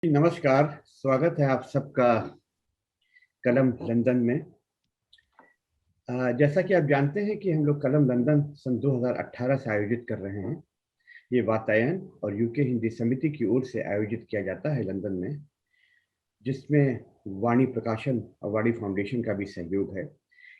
नमस्कार। स्वागत है आप सबका कलम लंदन में। जैसा कि आप जानते हैं कि हम लोग कलम लंदन सन 2018 से आयोजित कर रहे हैं। ये वातायन और यूके हिंदी समिति की ओर से आयोजित किया जाता है लंदन में, जिसमें वाणी प्रकाशन और वाणी फाउंडेशन का भी सहयोग है।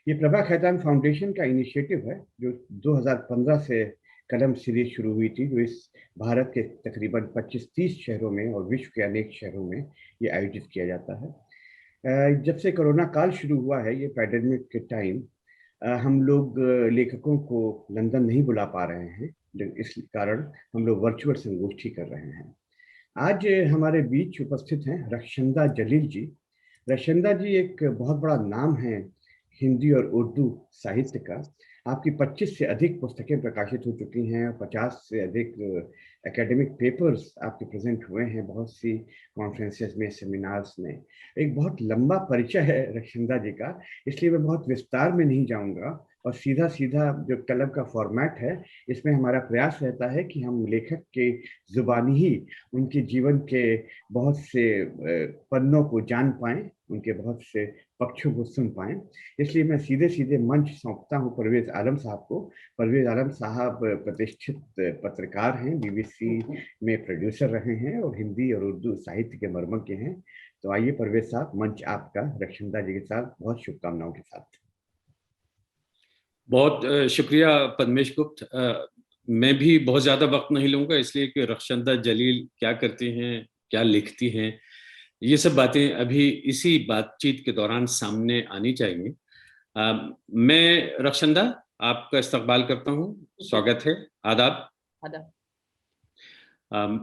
ये प्रभा खैतान फाउंडेशन का इनिशिएटिव है जो 2015 से कलम सीरीज शुरू हुई थी, जो इस भारत के तकरीबन 25-30 शहरों में और विश्व के अनेक शहरों में ये आयोजित किया जाता है। जब से कोरोना काल शुरू हुआ है, ये पैंडेमिक के टाइम, हम लोग लेखकों को लंदन नहीं बुला पा रहे हैं। इस कारण हम लोग वर्चुअल संगोष्ठी कर रहे हैं। आज हमारे बीच उपस्थित हैं रक्षंदा जलील जी। रक्षंदा जी एक बहुत बड़ा नाम है हिंदी और उर्दू साहित्य का। आपकी 25 से अधिक पुस्तकें प्रकाशित हो चुकी हैं, 50 से अधिक एकेडमिक पेपर्स आपके प्रेजेंट हुए हैं बहुत सी कॉन्फ्रेंसेस में, सेमिनार्स में। एक बहुत लंबा परिचय है रक्षंदा जी का, इसलिए मैं बहुत विस्तार में नहीं जाऊंगा और सीधा सीधा जो कलम का फॉर्मेट है, इसमें हमारा प्रयास रहता है कि हम लेखक के जुबानी ही उनके जीवन के बहुत से पन्नों को जान पाएं, उनके बहुत से पक्षों को सुन पाएं। इसलिए मैं सीधे सीधे मंच सौंपता हूं परवेज आलम साहब को। परवेज आलम साहब प्रतिष्ठित पत्रकार हैं, बीबीसी में प्रोड्यूसर रहे हैं और हिंदी और उर्दू साहित्य के मर्मज्ञ हैं। तो आइए परवेज साहब, मंच आपका। रक्षंदा जी के साथ बहुत शुभकामनाओं के साथ। बहुत शुक्रिया पद्मेश गुप्त। मैं भी बहुत ज्यादा वक्त नहीं लूंगा, इसलिए कि रक्षंदा जलील क्या करती हैं, क्या लिखती हैं, ये सब बातें अभी इसी बातचीत के दौरान सामने आनी चाहिए। मैं रक्षंदा आपका इस्तकबाल करता हूँ। स्वागत है। आदाब।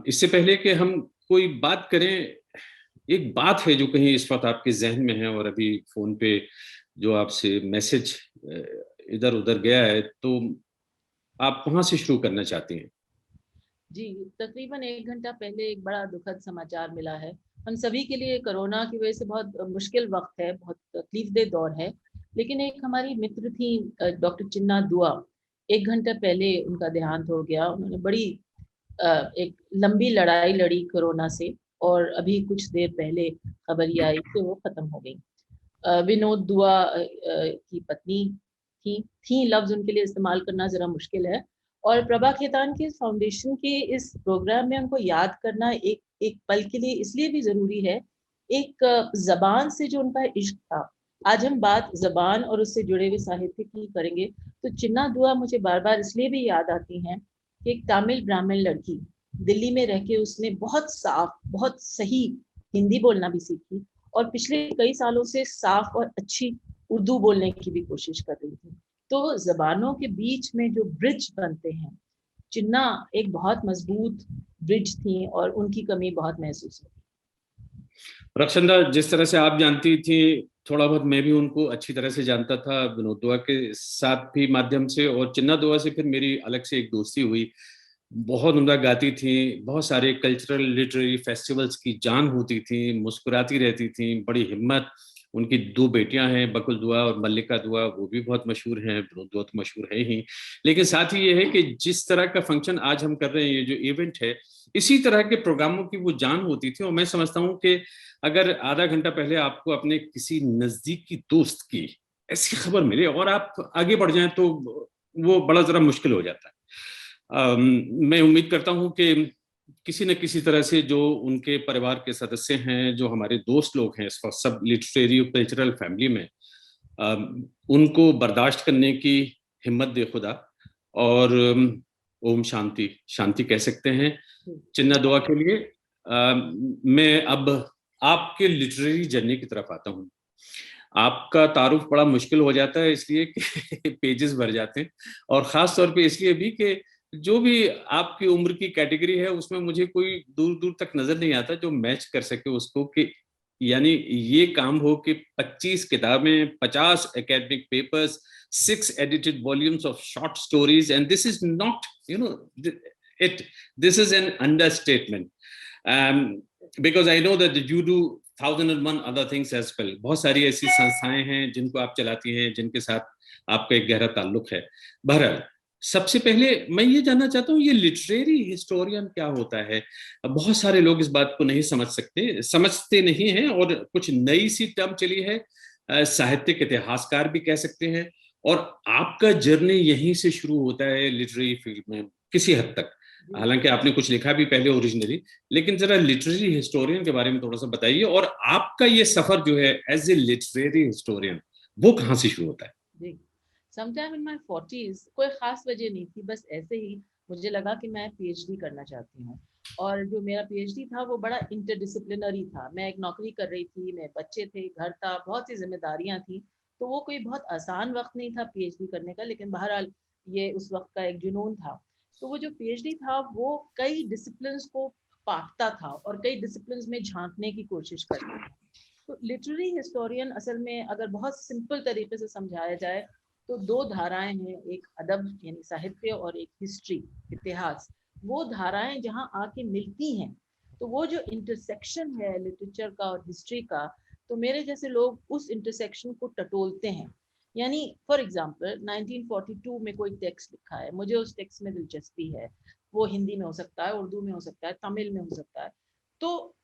इससे पहले कि हम कोई बात करें, एक बात है जो कहीं इस वक्त आपके जहन में है और अभी फोन पे जो आपसे मैसेज इधर उधर गया है, तो आप कहाँ से शुरू करना चाहती हैं? जी, तकरीबन 1 घंटा पहले एक बड़ा दुखद समाचार मिला है। हम सभी के लिए कोरोना की वजह से बहुत मुश्किल वक्त है, बहुत तकलीफदेह दौर है। लेकिन एक हमारी मित्र थी डॉक्टर चिन्ना दुआ, 1 घंटा पहले उनका देहांत हो गया। उन्होंने बड़ी एक लंबी लड़ाई लड़ी कोरोना से, और अभी कुछ देर पहले खबर ये आई कि वो खत्म हो गई। विनोद दुआ की पत्नी थी लफ्ज उनके लिए इस्तेमाल करना जरा मुश्किल है। और प्रभा खेतान के फाउंडेशन के इस प्रोग्राम में उनको याद करना एक एक पल के लिए इसलिए भी जरूरी है। एक जबान से जो उनका इश्क था, आज हम बात जबान और उससे जुड़े हुए साहित्य की करेंगे। तो चिन्ना दुआ मुझे बार बार इसलिए भी याद आती हैं कि एक तमिल ब्राह्मण लड़की, दिल्ली में रह के उसने बहुत साफ, बहुत सही हिंदी बोलना भी सीखी और पिछले कई सालों से साफ और अच्छी उर्दू बोलने की भी कोशिश कर रही थी। तो जबानों के बीच में जो ब्रिज बनते हैं, चिन्ना एक बहुत मजबूत ब्रिज थी और उनकी कमी बहुत महसूस हुई। रक्षंदा, जिस तरह से आप जानती थी, थोड़ा बहुत मैं भी उनको अच्छी तरह से जानता था, विनोद दुआ के साथ भी माध्यम से, और चिन्ना दुआ से फिर मेरी अलग से एक दोस्ती हुई। बहुत उम्दा गाती थी, बहुत सारे कल्चरल लिटरेरी फेस्टिवल्स की जान होती थी, मुस्कुराती रहती थी, बड़ी हिम्मत। उनकी 2 बेटियां हैं, बकुल दुआ और मल्लिका दुआ, वो भी बहुत मशहूर हैं, विनोद दुआ तो मशहूर है ही। लेकिन साथ ही ये है कि जिस तरह का फंक्शन आज हम कर रहे हैं, ये जो इवेंट है, इसी तरह के प्रोग्रामों की वो जान होती थी। और मैं समझता हूँ कि अगर आधा घंटा पहले आपको अपने किसी नजदीकी दोस्त की ऐसी खबर मिले और आप आगे बढ़ जाएं, तो वो बड़ा जरा मुश्किल हो जाता है। मैं उम्मीद करता हूं कि किसी न किसी तरह से जो उनके परिवार के सदस्य हैं, जो हमारे दोस्त लोग हैं इस वक्त सब लिटरेरी कल्चरल फैमिली में, उनको बर्दाश्त करने की हिम्मत दे खुदा। और ओम शांति शांति कह सकते हैं चिन्ना दुआ के लिए। मैं अब आपके लिटरेरी जर्नी की तरफ आता हूँ। आपका तारुफ बड़ा मुश्किल हो जाता है, इसलिए कि पेजेस भर जाते हैं, और खास तौर पे इसलिए भी कि जो भी आपकी उम्र की कैटेगरी है उसमें मुझे कोई दूर दूर तक नजर नहीं आता जो मैच कर सके उसको, कि यानी ये काम हो कि 25 किताबें, 50 academic papers, 6 edited volumes of short stories, and this is not, this is an understatement, because I know that you do 1001 other things as well. बहुत सारी ऐसी संस्थाएं हैं जिनको आप चलाती हैं, जिनके साथ आपका एक गहरा ताल्लुक है। बहरहाल, सबसे पहले मैं ये जानना चाहता हूँ, ये लिटरेरी हिस्टोरियन क्या होता है? बहुत सारे लोग इस बात को नहीं समझते नहीं हैं, और कुछ नई सी टर्म चली है, साहित्यिक इतिहासकार भी कह सकते हैं। और आपका जर्नी यहीं से शुरू होता है लिटरेरी फील्ड में किसी हद तक, हालांकि आपने कुछ लिखा भी पहले ओरिजिनली, लेकिन जरा लिटरेरी हिस्टोरियन के बारे में थोड़ा सा बताइए, और आपका ये सफर जो है एज ए लिटरेरी हिस्टोरियन वो कहाँ से शुरू होता है? जी, समटाइम इन माय 40s, कोई खास वजह नहीं थी, बस ऐसे ही मुझे लगा कि मैं पीएचडी करना चाहती हूँ। और जो मेरा पीएचडी था वो बड़ा इंटरडिसिप्लिनरी था। मैं एक नौकरी कर रही थी, मेरे बच्चे थे, घर था, बहुत सी जिम्मेदारियां थी, तो वो कोई बहुत आसान वक्त नहीं था पीएचडी करने का, लेकिन बहरहाल ये उस वक्त का एक जुनून था। तो वो जो पीएचडी था वो कई डिसिप्लिन को पाटता था और कई डिसिप्लिन में झांकने की कोशिश करता था। तो लिटरेरी हिस्टोरियन असल में अगर बहुत सिंपल तरीके से समझाया जाए तो दो धाराएं हैं, एक अदब यानी साहित्य और एक हिस्ट्री, इतिहास। वो धाराएं जहां आके मिलती हैं, तो वो जो इंटरसेक्शन है लिटरेचर का और हिस्ट्री का, तो मेरे जैसे लोग उस इंटरसेक्शन को टटोलते हैं। यानी फॉर एग्जांपल 1942 में कोई टेक्स्ट लिखा है, मुझे उस टेक्स्ट में दिलचस्पी है, वो हिंदी में हो सकता है, उर्दू में हो सकता है, तमिल में हो सकता है। तो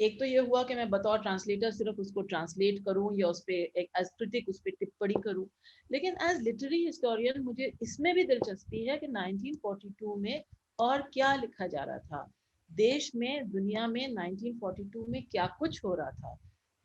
एक तो ये हुआ कि मैं बतौर ट्रांसलेटर सिर्फ उसको ट्रांसलेट करूं या उस पर एक एज क्रिटिक उस पर टिप्पणी करूं, लेकिन एज लिटरेरी हिस्टोरियन मुझे इसमें भी दिलचस्पी है कि 1942 में और क्या लिखा जा रहा था, देश में दुनिया में 1942 में क्या कुछ हो रहा था।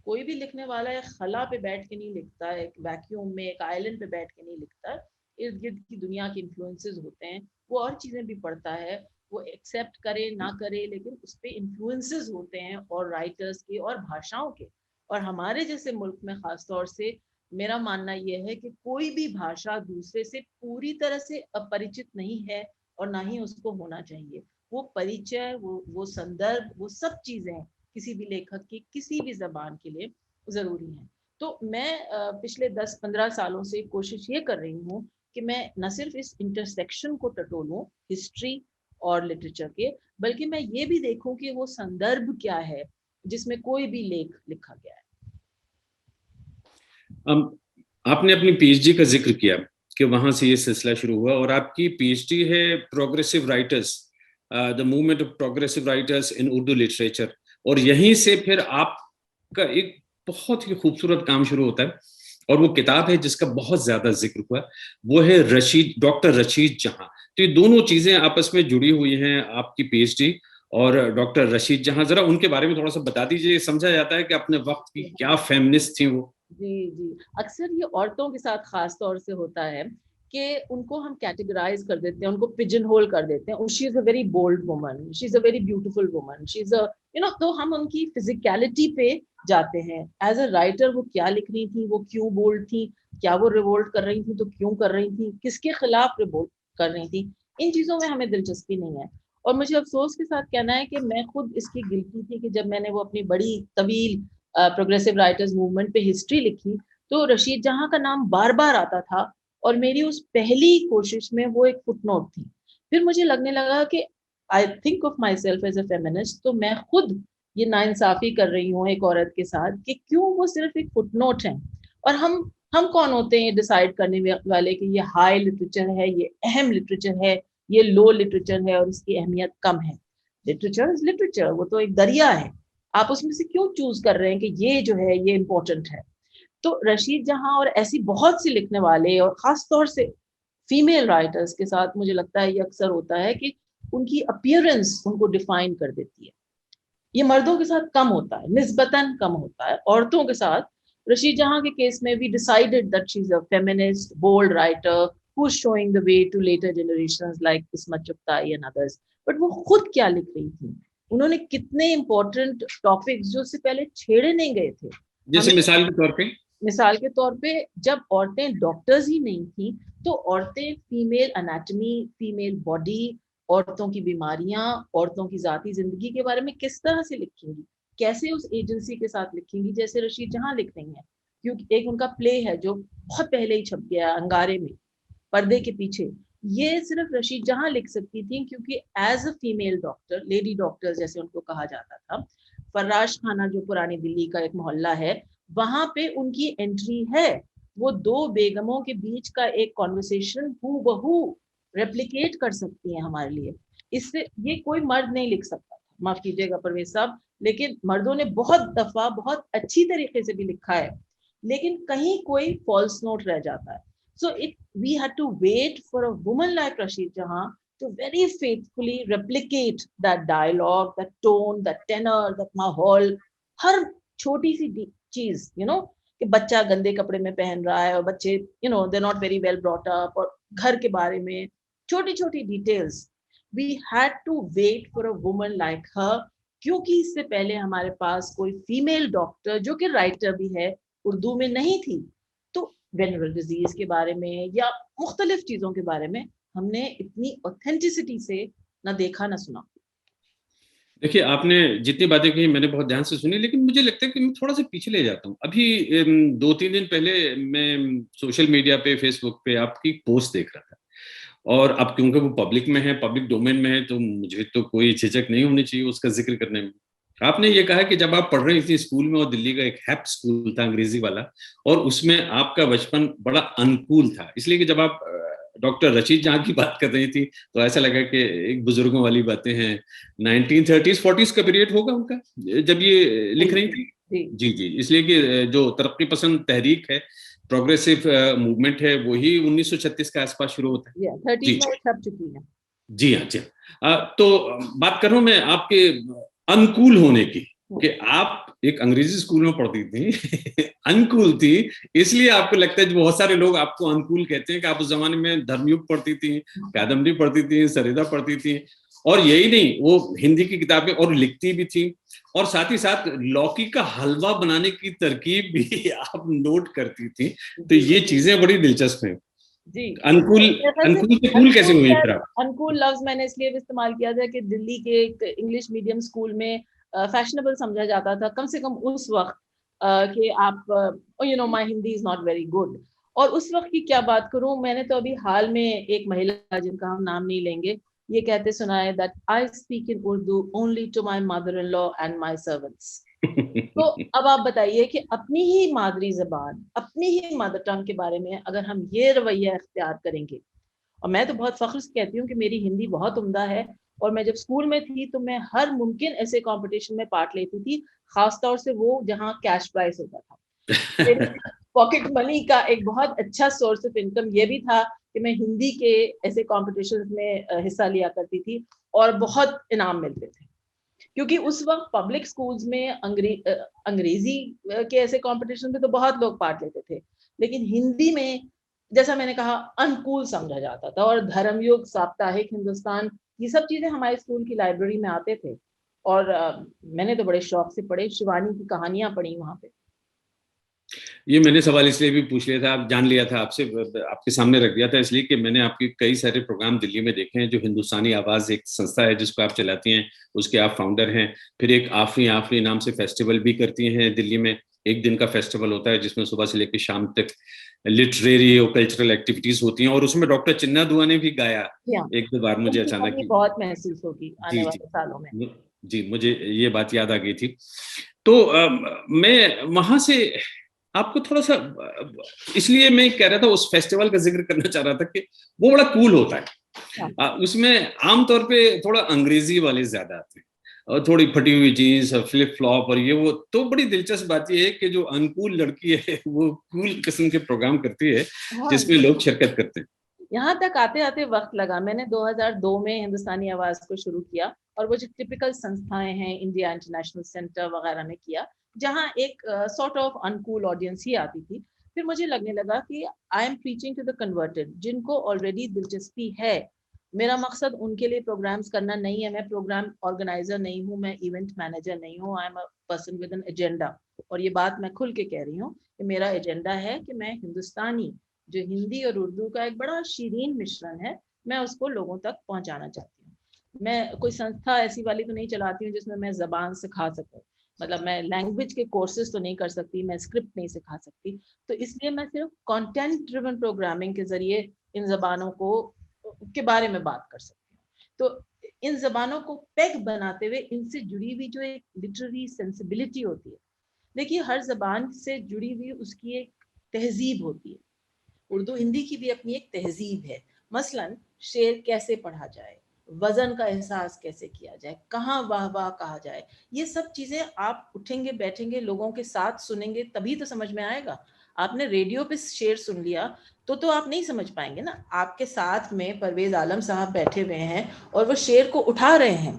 कोई भी लिखने वाला एक खला पे बैठ के नहीं लिखता, एक वैक्यूम में एक आइलैंड पे बैठ के नहीं लिखता। इर्द गिर्द की दुनिया के इन्फ्लुएंसेस होते हैं, वो और चीजें भी पढ़ता है, वो एक्सेप्ट करे ना करे, लेकिन उस पर इन्फ्लुएंसेस होते हैं और राइटर्स के और भाषाओं के। और हमारे जैसे मुल्क में खासतौर से मेरा मानना यह है कि कोई भी भाषा दूसरे से पूरी तरह से अपरिचित नहीं है और ना ही उसको होना चाहिए। वो परिचय, वो संदर्भ, वो सब चीजें किसी भी लेखक की किसी भी जबान के लिए जरूरी है। तो मैं पिछले 10-15 सालों से कोशिश ये कर रही हूँ कि मैं न सिर्फ इस इंटरसेक्शन को टटोलूं हिस्ट्री और लिटरेचर के, बल्कि मैं ये भी देखूं कि वो संदर्भ क्या है जिसमें कोई भी लेख लिखा गया है। आपने अपनी पीएचडी का जिक्र किया कि वहां से ये सिलसिला शुरू हुआ, और आपकी पीएचडी है progressive writers, the movement of progressive writers in Urdu literature, और यहीं से फिर आपका एक बहुत ही खूबसूरत काम शुरू होता है, और वो किताब है जिसका बहुत ज्यादा जिक्र हुआ, वो है डॉक्टर रशीद जहां। तो ये दोनों चीजें आपस में जुड़ी हुई हैं, आपकी पीएचडी और डॉक्टर रशीद जहां। जरा उनके बारे में थोड़ा सा बता दीजिए। समझा जाता है कि अपने वक्त की क्या फेमिनिस्ट थी वो। जी, अक्सर ये औरतों के साथ खास तौर से होता है कि उनको हम कैटेगराइज कर देते हैं, उनको पिजन होल कर देते हैं। She is a very bold woman, she is a very beautiful woman, she is a तो हम उनकी फिजिकलिटी पे जाते हैं। एज अ राइटर वो क्या लिख रही थी, वो क्यों बोल्ड थी, क्या वो रिवोल्ट कर रही थी तो क्यों कर रही थी, किसके खिलाफ रिवोल्ट कर रही थी, इन चीजों में हमें दिलचस्पी नहीं है। और मुझे अफसोस के साथ कहना है कि मैं खुद इसकी गिल्टी थी कि जब मैंने वो अपनी बड़ी तवील प्रोग्रेसिव राइटर्स मूवमेंट पे हिस्ट्री लिखी, तो रशीद जहां का नाम बार बार आता था और मेरी उस पहली कोशिश में वो एक फुटनोट थी। फिर मुझे लगने लगा कि I think of myself as a feminist, तो मैं खुद ये नाइंसाफी कर रही हूँ एक औरत के साथ कि क्यों वो सिर्फ एक फुटनोट है। और हम कौन होते हैं ये डिसाइड करने वाले कि ये हाई लिटरेचर है, ये अहम लिटरेचर है, ये लो लिटरेचर है और इसकी अहमियत कम है। लिटरेचर इज लिटरेचर, वो तो एक दरिया है, आप उसमें से क्यों चूज कर रहे हैं कि ये जो है ये इम्पोर्टेंट है। तो रशीद जहां और ऐसी बहुत सी लिखने वाले और खास तौर से फीमेल राइटर्स के साथ मुझे लगता है ये अक्सर होता है कि उनकी अपीयरेंस उनको डिफाइन कर देती है। ये मर्दों के साथ कम होता है, निस्बतन कम होता है। औरतों के साथ रशीद जहां के केस में भी decided that she is a feminist bold writer who is showing the way to later generations like Ismat Chughtai and others. But वो खुद क्या लिख रही थी, उन्होंने कितने इंपॉर्टेंट टॉपिक्स जो उससे पहले छेड़े नहीं गए थे। जैसे मिसाल के तौर पे जब औरतें डॉक्टर्स ही नहीं थी, तो औरतें फीमेल एनाटॉमी, फीमेल बॉडी, औरतों की बीमारियां, औरतों की जाती जिंदगी के बारे में किस तरह से लिखेंगी, कैसे उस एजेंसी के साथ लिखेंगी जैसे रशीद जहां लिख रही हैं। क्योंकि एक उनका प्ले है जो बहुत पहले ही छप गया अंगारे में, पर्दे के पीछे, ये सिर्फ रशीद जहां लिख सकती थी, क्योंकि as a female doctor, lady doctor जैसे उनको कहा जाता था, फर्राश खाना जो पुरानी दिल्ली का एक मोहल्ला है, वहां पे उनकी एंट्री है। वो दो बेगमों के बीच का एक कॉन्वर्सेशन हूबहू रेप्लिकेट कर सकती हैं हमारे लिए। इससे ये कोई मर्द नहीं लिख सकता, माफ कीजिएगा परवेज साहब, लेकिन मर्दों ने बहुत दफा बहुत अच्छी तरीके से भी लिखा है, लेकिन कहीं कोई फॉल्स नोट रह जाता है। So it we had to wait for a woman like Rashid Jahan to very faithfully replicate that dialogue, that tone, that tenor, that माहौल, हर छोटी सी चीज कि बच्चा गंदे कपड़े में पहन रहा है और बच्चे they not very well brought up, और घर के बारे में छोटी छोटी details. We had to wait for a woman like her, क्योंकि इससे पहले हमारे पास कोई फीमेल डॉक्टर जो कि राइटर भी है उर्दू में नहीं थी। तो वेनरल डिजीज के बारे में या मुख्तलिफ चीजों के बारे में हमने इतनी ऑथेंटिसिटी से ना देखा ना सुना। देखिए, आपने जितनी बातें कही मैंने बहुत ध्यान से सुनी, लेकिन मुझे लगता है कि मैं थोड़ा सा पीछे ले जाता हूँ। अभी 2-3 दिन पहले मैं सोशल मीडिया पे, फेसबुक पे आपकी पोस्ट देख रहा था, और अब क्योंकि वो पब्लिक में है, पब्लिक डोमेन में है, तो मुझे तो कोई झिझक नहीं होनी चाहिए उसका जिक्र करने में। आपने ये कहा कि जब आप पढ़ रही थी स्कूल में, और दिल्ली का एक हैप स्कूल था अंग्रेजी वाला, और उसमें आपका बचपन बड़ा अनुकूल था, इसलिए कि जब आप डॉक्टर रशीद जहां की बात कर रही थी तो ऐसा लगा कि एक बुजुर्गों वाली बातें हैं। 1930s-40s का पीरियड होगा उनका जब ये लिख रही थी। जी जी, इसलिए कि जो तरक्की पसंद तहरीक है, प्रोग्रेसिव मूवमेंट है, वही 1936 के आसपास शुरू होता है। 30s में छप चुकी है। जी हाँ, जी हाँ। तो बात कर रहा हूँ मैं आपके अनुकूल होने की, कि आप एक अंग्रेजी स्कूल में पढ़ती थी अनुकूल थी, इसलिए आपको लगता है जो बहुत सारे लोग आपको अनुकूल कहते हैं कि आप उस जमाने में धर्मयुग पढ़ती थी, कादम्बरी पढ़ती थी, सरिता पढ़ती थी, और यही नहीं, वो हिंदी की किताबें और लिखती भी थी, और साथ ही साथ लौकी का हलवा बनाने की तरकीब भी आप नोट करती थी। तो ये चीजें बड़ी दिलचस्प हैं। जी, अनुकूल से कूल कैसे हुई फिर आप? अनुकूल लफ्ज मैंने इसलिए भी इस्तेमाल किया था कि दिल्ली के एक इंग्लिश मीडियम स्कूल में फैशनेबल समझा जाता था, कम से कम उस वक्त, कि आप my Hindi is not very good. और उस वक्त की क्या बात करूं, मैंने तो अभी हाल में एक महिला जिनका हम नाम नहीं लेंगे, ये कहते सुना है that I speak in Urdu only to my mother in law and my servants. तो अब आप बताइए कि अपनी ही मादरी जबान, अपनी ही मदर टंग के बारे में अगर हम ये रवैया इख्तियार करेंगे, और मैं तो बहुत फख्र से कहती हूँ कि मेरी हिंदी बहुत उम्दा है, और मैं जब स्कूल में थी तो मैं हर मुमकिन ऐसे कंपटीशन में पार्ट लेती थी, खासतौर से वो जहाँ कैश प्राइज होता था। मेरी पॉकेट मनी का एक बहुत अच्छा सोर्स ऑफ इनकम ये भी था कि मैं हिंदी के ऐसे कॉम्पिटिशन में हिस्सा लिया करती थी, और बहुत इनाम मिलते थे, क्योंकि उस वक्त पब्लिक स्कूल्स में अंग्रेजी के ऐसे कंपटीशन में तो बहुत लोग पार्ट लेते थे, लेकिन हिंदी में, जैसा मैंने कहा, अनुकूल समझा जाता था। और धर्मयुग, साप्ताहिक हिंदुस्तान, ये सब चीजें हमारे स्कूल की लाइब्रेरी में आते थे, और मैंने तो बड़े शौक से पढ़े, शिवानी की कहानियां पढ़ी वहां पे। ये मैंने सवाल इसलिए भी पूछ लिया था, आप जान लिया था, आपसे आपके सामने रख दिया था, इसलिए कि मैंने आपके कई सारे प्रोग्राम दिल्ली में देखे हैं। जो हिंदुस्तानी आवाज एक संस्था है जिसको आप चलाती हैं, उसके आप फाउंडर हैं। फिर एक आफरी आफरी नाम से फेस्टिवल भी करती हैं दिल्ली में, एक दिन का फेस्टिवल होता है जिसमें सुबह से लेकर शाम तक लिटरेरी और कल्चरल एक्टिविटीज होती हैं, और उसमें डॉक्टर चिन्ना दुआ ने भी गाया एक दो बार, मुझे अचानक ही बहुत महसूस होगी आने वाले सालों में। जी, मुझे ये बात याद आ गई थी। तो मैं वहां से आपको थोड़ा सा, इसलिए मैं कह रहा था, उस फेस्टिवल का जिक्र करना चाह रहा था कि वो बड़ा कूल होता है। उसमें आमतौर पे थोड़ा अंग्रेजी वाले ज्यादा आते हैं, और थोड़ी फटी हुई जीन्स और फ्लिप फ्लॉप और ये वो। तो बड़ी दिलचस्प बात ये है कि जो अनुकूल लड़की है वो कूल किस्म के प्रोग्राम करती है जिसमें लोग शिरकत करते हैं। यहाँ तक आते आते वक्त लगा। मैंने 2002 में हिंदुस्तानी आवाज को शुरू किया, और वो जो टिपिकल संस्थाएं हैं, इंडिया इंटरनेशनल सेंटर वगैरह में किया, जहाँ एक सॉर्ट ऑफ अनकूल ऑडियंस ही आती थी। फिर मुझे लगने लगा कि I am preaching to the converted, जिनको ऑलरेडी दिलचस्पी है। मेरा मकसद उनके लिए प्रोग्राम्स करना नहीं है, मैं प्रोग्राम ऑर्गेनाइजर नहीं हूँ, मैं इवेंट मैनेजर नहीं हूँ, I am a person with an agenda. और ये बात मैं खुल के कह रही हूँ कि मेरा एजेंडा है कि मैं हिंदुस्तानी, जो हिंदी और उर्दू का एक बड़ा शीरीन मिश्रण है, मैं उसको लोगों तक पहुंचाना चाहती हूँ। मैं कोई संस्था ऐसी वाली तो नहीं चलाती हूँ जिसमें मैं जबान सिखा सकूँ, मतलब मैं लैंग्वेज के कोर्सेज तो नहीं कर सकती, मैं स्क्रिप्ट नहीं सिखा सकती। तो इसलिए मैं सिर्फ कंटेंट ड्रिवन प्रोग्रामिंग के जरिए इन जबानों को के बारे में बात कर सकती हूँ। तो इन जबानों को पेग बनाते हुए इनसे जुड़ी हुई जो एक लिटरेरी सेंसिबिलिटी होती है, देखिए हर जबान से जुड़ी हुई उसकी एक तहजीब होती है। उर्दू हिंदी की भी अपनी एक तहजीब है। मसलन शेर कैसे पढ़ा जाए, वजन का एहसास कैसे किया जाए, कहाँ वाह वाह कहा जाए, ये सब चीजें आप उठेंगे बैठेंगे लोगों के साथ सुनेंगे तभी तो समझ में आएगा। आपने रेडियो पे शेर सुन लिया तो आप नहीं समझ पाएंगे ना। आपके साथ में परवेज आलम साहब बैठे हुए हैं और वो शेर को उठा रहे हैं।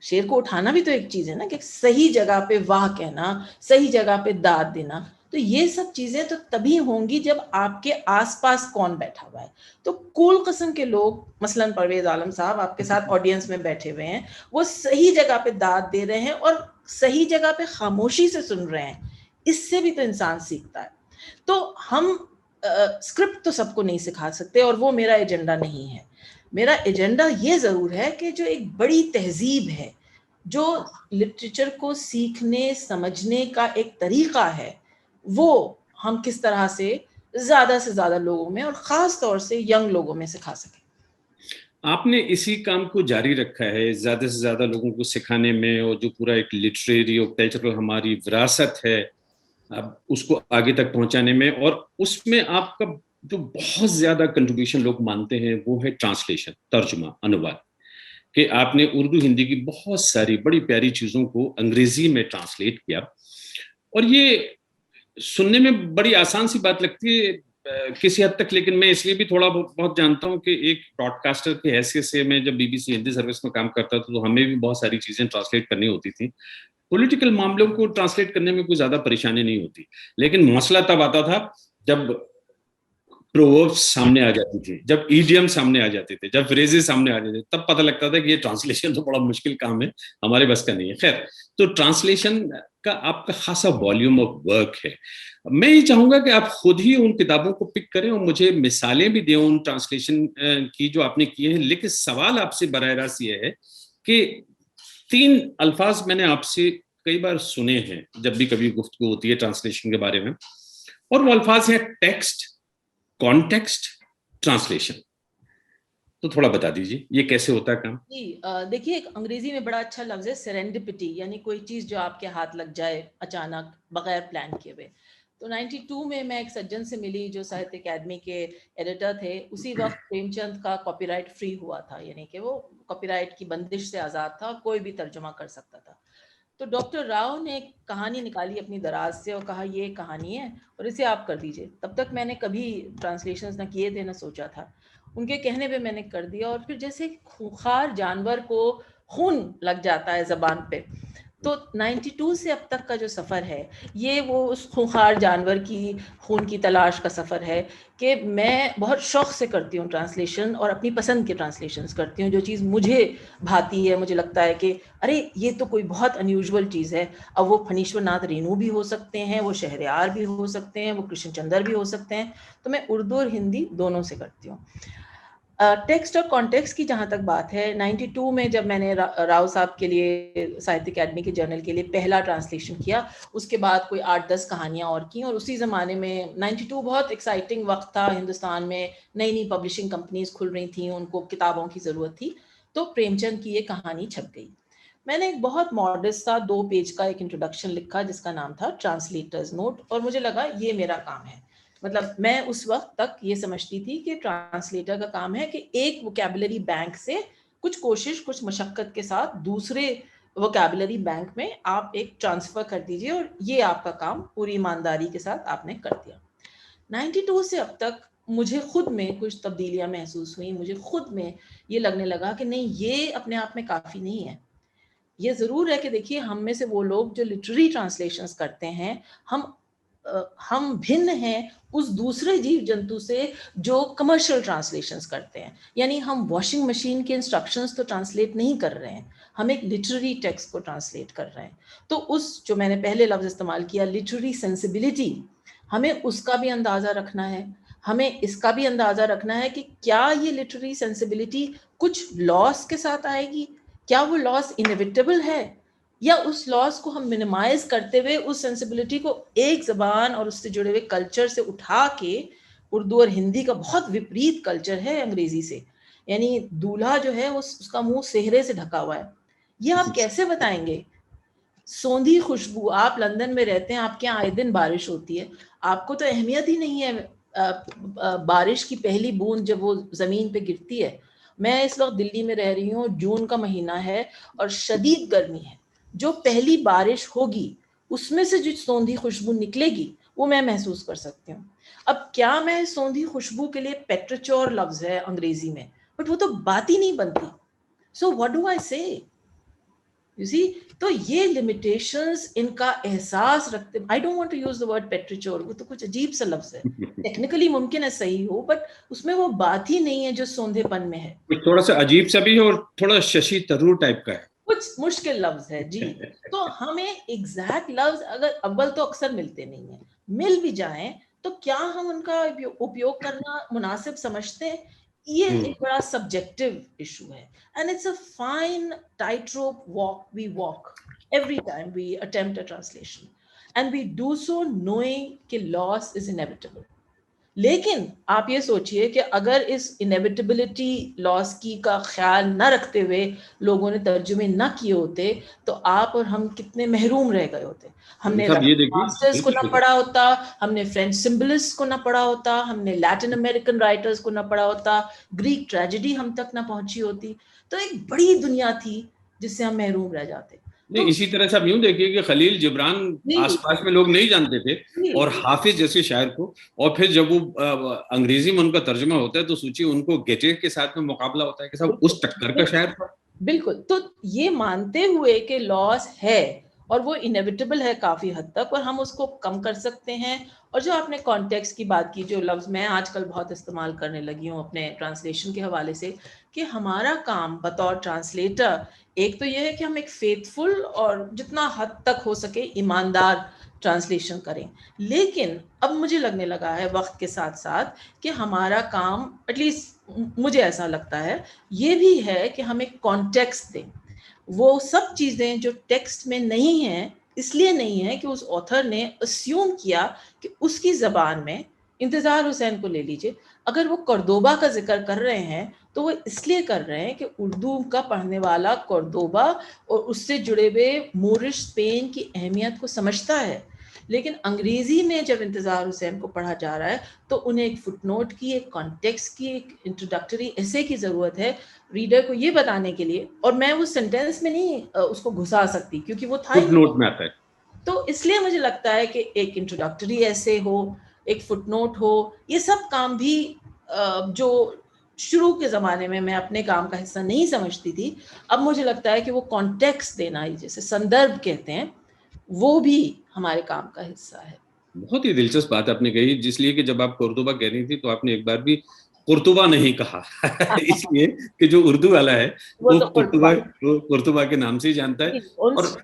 शेर को उठाना भी तो एक चीज है ना, कि सही जगह पे वाह कहना, सही जगह पे दाद देना। तो ये सब चीजें तो तभी होंगी जब आपके आसपास कौन बैठा हुआ है। तो कूल किस्म के लोग, मसलन परवेज आलम साहब आपके साथ ऑडियंस में बैठे हुए हैं, वो सही जगह पे दाद दे रहे हैं और सही जगह पे खामोशी से सुन रहे हैं। इससे भी तो इंसान सीखता है। तो हम स्क्रिप्ट तो सबको नहीं सिखा सकते और वो मेरा एजेंडा नहीं है। मेरा एजेंडा ये ज़रूर है कि जो एक बड़ी तहजीब है, जो लिटरेचर को सीखने समझने का एक तरीका है, वो हम किस तरह से ज़्यादा लोगों में और ख़ास तौर से यंग लोगों में सिखा सकें। आपने इसी काम को जारी रखा है ज़्यादा से ज़्यादा लोगों को सिखाने में, और जो पूरा एक लिटरेरी और कल्चरल हमारी विरासत है अब उसको आगे तक पहुंचाने में। और उसमें आपका जो बहुत ज्यादा कंट्रीब्यूशन लोग मानते हैं वो है ट्रांसलेशन, तर्जुमा, अनुवाद, कि आपने उर्दू हिंदी की बहुत सारी बड़ी प्यारी चीजों को अंग्रेजी में ट्रांसलेट किया। और ये सुनने में बड़ी आसान सी बात लगती है किसी हद तक, लेकिन मैं इसलिए भी थोड़ा बहुत जानता हूं कि एक ब्रॉडकास्टर की हैसियत से मैं जब बीबीसी हिंदी सर्विस में काम करता था तो हमें भी बहुत सारी चीजें ट्रांसलेट करनी होती थी। पॉलिटिकल मामलों को ट्रांसलेट करने में कोई ज्यादा परेशानी नहीं होती, लेकिन मसला तब आता था जब प्रोवर्ब्स सामने आ जाती थी, जब ईडियम सामने आ जाते थे, जब फ्रेजेस सामने आ जाते थे, तब पता लगता था कि ये ट्रांसलेशन तो बड़ा मुश्किल काम है, हमारे बस का नहीं है। खैर, तो ट्रांसलेशन का आपका खासा वॉल्यूम ऑफ वर्क है। मैं ये चाहूंगा कि आप खुद ही उन किताबों को पिक करें और मुझे मिसालें भी दें उन ट्रांसलेशन की जो आपने किए हैं। लेकिन सवाल आपसे बराह रास्त ये है कि 3 अल्फाज मैंने आपसे कई बार सुने हैं जब भी कभी गुफ्तगू होती है ट्रांसलेशन के बारे में, और वो अल्फाज हैं टेक्स्ट, कॉन्टेक्स्ट, ट्रांसलेशन। तो थोड़ा बता दीजिए ये कैसे होता है काम। जी, देखिए, एक अंग्रेजी में बड़ा अच्छा लफ्ज है सेरेंडिपिटी, यानी कोई चीज जो आपके हाथ लग जाए अचानक बगैर प्लान किए हुए। तो 92 में मैं एक सज्जन से मिली जो साहित्य अकादमी के एडिटर थे। उसी वक्त प्रेमचंद का कॉपीराइट फ्री हुआ था, यानी कि वो कॉपीराइट की बंदिश से आज़ाद था, कोई भी तर्जुमा कर सकता था। तो डॉक्टर राव ने एक कहानी निकाली अपनी दराज से और कहा ये कहानी है और इसे आप कर दीजिए। तब तक मैंने कभी ट्रांसलेशंस ना किए थे ना सोचा था। उनके कहने पे मैंने कर दिया और फिर जैसे खूंखार जानवर को खून लग जाता है ज़बान पे, तो 92 से अब तक का जो सफ़र है ये वो उस खूंखार जानवर की खून की तलाश का सफ़र है कि मैं बहुत शौक़ से करती हूँ ट्रांसलेशन और अपनी पसंद के ट्रांसलेशंस करती हूँ। जो चीज़ मुझे भाती है, मुझे लगता है कि अरे ये तो कोई बहुत अनयूजुअल चीज़ है। अब वो फणीश्वर नाथ रेणु भी हो सकते हैं, वो शहरयार भी हो सकते हैं, वो कृष्ण चंद्र भी हो सकते हैं। तो मैं उर्दू और हिंदी दोनों से करती हूँ। टेक्स्ट और कॉन्टेक्स्ट की जहाँ तक बात है, 92 में जब मैंने राव साहब के लिए साहित्य अकादमी के जर्नल के लिए पहला ट्रांसलेशन किया, उसके बाद कोई 8-10 कहानियाँ और की। और उसी ज़माने में 92 बहुत एक्साइटिंग वक्त था हिंदुस्तान में, नई नई पब्लिशिंग कंपनीज खुल रही थी, उनको किताबों की ज़रूरत थी। तो प्रेमचंद की ये कहानी छप गई। मैंने एक बहुत मॉडेस्ट सा 2 पेज का एक इंट्रोडक्शन लिखा जिसका नाम था ट्रांसलेटर्स नोट, और मुझे लगा ये मेरा काम है। मतलब मैं उस वक्त तक ये समझती थी कि ट्रांसलेटर का काम है कि एक वोकैबुलरी बैंक से कुछ कोशिश, कुछ मशक्कत के साथ दूसरे वोकैबुलरी बैंक में आप एक ट्रांसफ़र कर दीजिए, और ये आपका काम पूरी ईमानदारी के साथ आपने कर दिया। 92 से अब तक मुझे खुद में कुछ तब्दीलियां महसूस हुई। मुझे खुद में ये लगने लगा कि नहीं, ये अपने आप में काफ़ी नहीं है। ये ज़रूर है कि देखिए, हम में से वो लोग जो लिटरेरी ट्रांसलेशंस करते हैं, हम भिन्न हैं उस दूसरे जीव जंतु से जो कमर्शियल ट्रांसलेशंस करते हैं। यानी हम वॉशिंग मशीन के इंस्ट्रक्शंस तो ट्रांसलेट नहीं कर रहे हैं, हम एक लिटरेरी टेक्स्ट को ट्रांसलेट कर रहे हैं। तो उस, जो मैंने पहले लफ्ज़ इस्तेमाल किया, लिटरेरी सेंसिबिलिटी, हमें उसका भी अंदाज़ा रखना है। हमें इसका भी अंदाज़ा रखना है कि क्या ये लिटरेरी सेंसिबिलिटी कुछ लॉस के साथ आएगी, क्या वो लॉस इनएविटेबल है, या उस लॉस को हम मिनिमाइज करते हुए उस सेंसिबिलिटी को एक ज़बान और उससे जुड़े हुए कल्चर से उठा के, उर्दू और हिंदी का बहुत विपरीत कल्चर है अंग्रेजी से, यानी दूल्हा जो है उसका मुंह सेहरे से ढका हुआ है, ये आप कैसे बताएंगे? सौंधी खुशबू, आप लंदन में रहते हैं, आपके यहाँ आए दिन बारिश होती है, आपको तो अहमियत ही नहीं है बारिश की पहली बूंद जब वो ज़मीन पे गिरती है, मैं इस वक्त दिल्ली में रह रही हूँ, जून का महीना है और शदीद गर्मी है। जो पहली बारिश होगी उसमें से जो सौंधी खुशबू निकलेगी वो मैं महसूस कर सकती हूँ। अब क्या मैं सौंधी खुशबू के लिए पेट्रोचोर लफ्ज है अंग्रेजी में, बट वो तो बात ही नहीं बनती। सो व्हाट डू आई से, यू सी। तो ये लिमिटेशंस इनका एहसास रखते, I don't want to use the word petrichor, वो तो कुछ अजीब सा लफ्ज है, टेक्निकली मुमकिन है सही हो, बट उसमें वो बात ही नहीं है जो सौंधेपन में है। थोड़ा सा अजीब सा भी है और थोड़ा शशि थरूर टाइप का है, कुछ मुश्किल लफ्ज है जी। तो हमें एग्जैक्ट लफ्ज अगर अव्वल तो अक्सर मिलते नहीं है, मिल भी जाएं तो क्या हम उनका उपयोग करना मुनासिब समझते हैं, ये एक बड़ा सब्जेक्टिव इशू है। And it's a fine tightrope walk we walk every time we attempt a translation, and we do so knowing कि loss is inevitable। लेकिन आप ये सोचिए कि अगर इस इनेविटेबिलिटी लॉस की का ख्याल न रखते हुए लोगों ने तर्जुमे न किए होते तो आप और हम कितने महरूम रह गए होते। हमने ये देखिए मास्टर्स को ना पढ़ा होता, हमने फ्रेंच सिंबलिस्ट को ना पढ़ा होता, हमने लैटिन अमेरिकन राइटर्स को ना पढ़ा होता, ग्रीक ट्रेजेडी हम तक ना पहुंची होती। तो एक बड़ी दुनिया थी जिससे हम महरूम रह जाते। नहीं, इसी तरह से आप यूं देखिए कि खलील जिब्रान आसपास में लोग नहीं जानते थे और हाफिज जैसे शायर को, और फिर जब वो अंग्रेजी में उनका तर्जुमा होता है तो सोचिए उनको गेटे के साथ में मुकाबला होता है कि साहब उस टक्कर का शायर था। बिल्कुल। तो ये मानते हुए कि लॉस है और वो इनेविटेबल है काफी हद तक और हम उसको कम कर सकते हैं। और जो आपने कॉन्टेक्स्ट की बात की, जो लफ्ज मैं आजकल बहुत इस्तेमाल करने लगी हूँ अपने ट्रांसलेशन के हवाले से, कि हमारा काम बतौर ट्रांसलेटर एक तो ये है कि हम एक फेथफुल और जितना हद तक हो सके ईमानदार ट्रांसलेशन करें, लेकिन अब मुझे लगने लगा है वक्त के साथ साथ कि हमारा काम, एटलीस्ट मुझे ऐसा लगता है, ये भी है कि हम एक कॉन्टेक्स्ट दें। वो सब चीज़ें जो टेक्स्ट में नहीं हैं, इसलिए नहीं है कि उस ऑथर ने अस्यूम किया कि उसकी ज़बान में, इंतज़ार हुसैन को ले लीजिए, अगर वो कॉर्दोबा का जिक्र कर रहे हैं तो वो इसलिए कर रहे हैं कि उर्दू का पढ़ने वाला कॉर्दोबा और उससे जुड़े हुए मूरिश स्पेन की अहमियत को समझता है। लेकिन अंग्रेजी में जब इंतज़ार हुसैन को पढ़ा जा रहा है तो उन्हें एक फुटनोट की, एक कॉन्टेक्स्ट की, एक इंट्रोडक्टरी ऐसे की ज़रूरत है रीडर को ये बताने के लिए, और मैं उस सेंटेंस में नहीं उसको घुसा सकती क्योंकि वो था फुटनोट में आता है। तो इसलिए मुझे लगता है कि एक इंट्रोडक्टरी ऐसे हो, एक फुटनोट हो, ये सब काम भी जो शुरू के ज़माने में मैं अपने काम का हिस्सा नहीं समझती थी, अब मुझे लगता है कि वो कॉन्टेक्स्ट देना, जैसे संदर्भ कहते हैं, वो भी हमारे काम का हिस्सा है। बहुत ही दिलचस्प बात आपने कही, जिसलिए कि जब आप कुर्तुबा कह रही थी तो आपने एक बार भी कुर्तुबा नहीं कहा इसलिए कि जो उर्दू वाला है वो तो कुर्तुबा के नाम से ही जानता है। और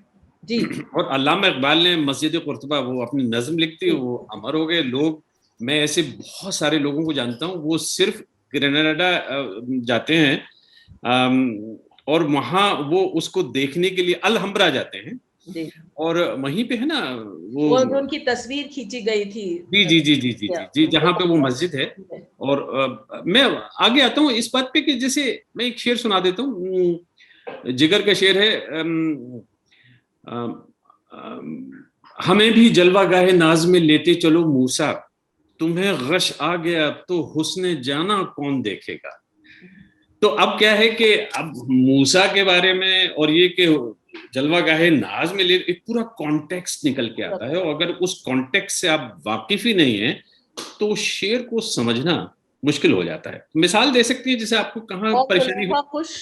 जी और अल्लामा इकबाल ने मस्जिद कुर्तुबा वो अपनी नज्म लिखती है, वो अमर हो गए लोग। मैं ऐसे बहुत सारे लोगों को जानता हूँ वो सिर्फ ग्रेनाडा जाते हैं और वहां वो उसको देखने के लिए अलहम्ब्रा जाते हैं जी। और वहीं पे है ना वो उनकी तस्वीर खींची गई थी। जी जी जी जी जी जी जी जहाँ पे वो मस्जिद है। और मैं आगे आता हूँ इस बात पे कि जैसे मैं एक शेर सुना देता हूँ, जिगर का शेर है, हमें भी जलवागाहे नाज में लेते चलो मूसा, तुम्हें गश आ गया तो हुस्ने जाना कौन देखेगा। तो अब क्या है कि अब मूसा के बारे में और ये कि जलवागाहे नाज में ले, एक पूरा कॉन्टेक्स्ट निकल के आता है और अगर उस कॉन्टेक्स्ट से आप वाकिफ ही नहीं है तो शेर को समझना मुश्किल हो जाता है। मिसाल दे सकती है जैसे आपको कहाँ परेशानी हो? खुश,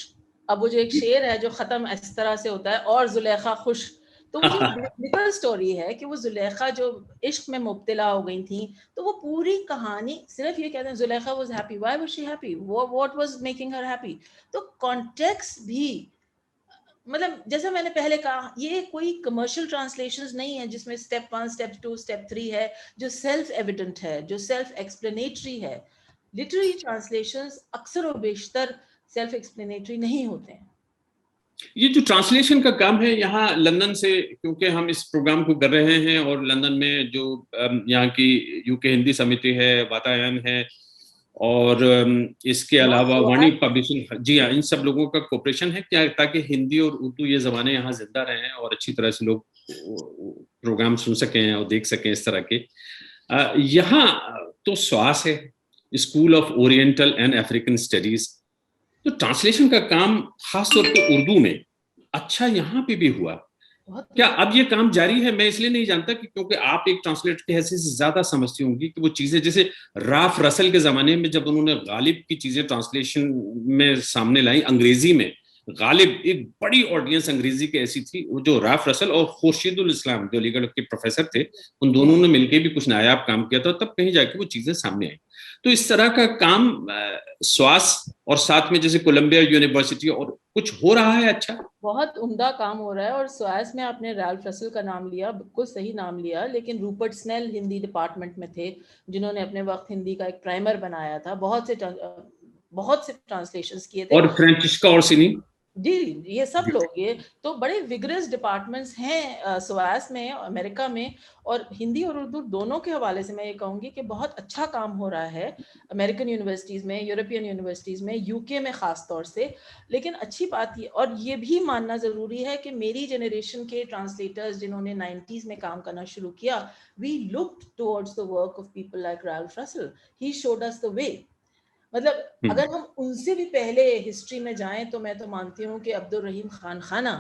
अब वो जो एक शेर है जो खत्म इस तरह से होता है, और जुलेखा खुश, तो वो जो बिल्कुल स्टोरी है कि वो जुलेखा जो इश्क में मुब्तला हो गई थी, तो वो पूरी कहानी सिर्फ ये कहते हैं Zulekha was happy, why was she happy, what was making her happy. तो कॉन्टेक्स्ट भी, मतलब जैसा मैंने पहले कहा, ये कोई कमर्शियल ट्रांसलेशंस नहीं है जिसमें स्टेप 1, स्टेप 2, स्टेप 3 है, जो सेल्फ एविडेंट है, जो सेल्फ एक्सप्लेनेटरी है। लिटरेरी ट्रांसलेशंस अक्सर और बेशतर सेल्फ एक्सप्लेनेटरी नहीं होते हैं। ये जो ट्रांसलेशन का काम है यहाँ लंदन से, क्योंकि हम इस प्रोग्राम को कर रहे हैं और लंदन में जो यहाँ की यूके हिंदी समिति है, वातायन है और इसके अलावा वाणी पब्लिशिंग, जी हाँ, इन सब लोगों का कोऑपरेशन है क्या, ताकि हिंदी और उर्दू ये जबानें यहाँ जिंदा रहें और अच्छी तरह से लोग प्रोग्राम सुन सकें और देख सकें इस तरह के। यहाँ तो स्वास है, school of oriental and African studies, तो ट्रांसलेशन का काम खासतौर पे उर्दू में अच्छा यहाँ पे भी हुआ। क्या अब ये काम जारी है? मैं इसलिए नहीं जानता कि क्योंकि आप एक ट्रांसलेटर की हैसियत से ज्यादा समझती होंगी कि वो चीजें, जैसे राफ रसल के जमाने में जब उन्होंने गालिब की चीजें ट्रांसलेशन में सामने लाई अंग्रेजी में, गालिब एक बड़ी ऑडियंस अंग्रेजी की ऐसी थी, वो जो राफ रसल और खुर्शीदुल इस्लाम जो अलीगढ़ के प्रोफेसर थे, उन दोनों ने मिलकर भी कुछ नायाब काम किया था, तब कहीं जाके वो चीजें सामने आई। तो इस तरह का काम स्वास और साथ में जैसे कोलंबिया यूनिवर्सिटी और कुछ हो रहा है। अच्छा, बहुत उम्दा काम हो रहा है। और स्वास में आपने रैल्फ रसल का नाम लिया, बिल्कुल सही नाम लिया, लेकिन रूपर्ट स्नेल हिंदी डिपार्टमेंट में थे जिन्होंने अपने वक्त हिंदी का एक प्राइमर बनाया था, बहुत से ट्रांसलेशंस किए थे। और फ्रांसिस्का ओर्सिनी जी, ये सब लोग, ये तो बड़े विगरस डिपार्टमेंट्स हैं स्वास में, अमेरिका में। और हिंदी और उर्दू दोनों के हवाले से मैं ये कहूँगी कि बहुत अच्छा काम हो रहा है अमेरिकन यूनिवर्सिटीज़ में, यूरोपियन यूनिवर्सिटीज़ में, यूके में ख़ास तौर से। लेकिन अच्छी बात ये, और ये भी मानना ज़रूरी है कि मेरी जनरेशन के ट्रांसलेटर्स जिन्होंने 90s में काम करना शुरू किया, we looked towards the work of people like Ralph Russell. He showed us the way. मतलब अगर हम उनसे भी पहले हिस्ट्री में जाएं तो मैं तो मानती हूँ कि अब्दुल रहीम खान खाना,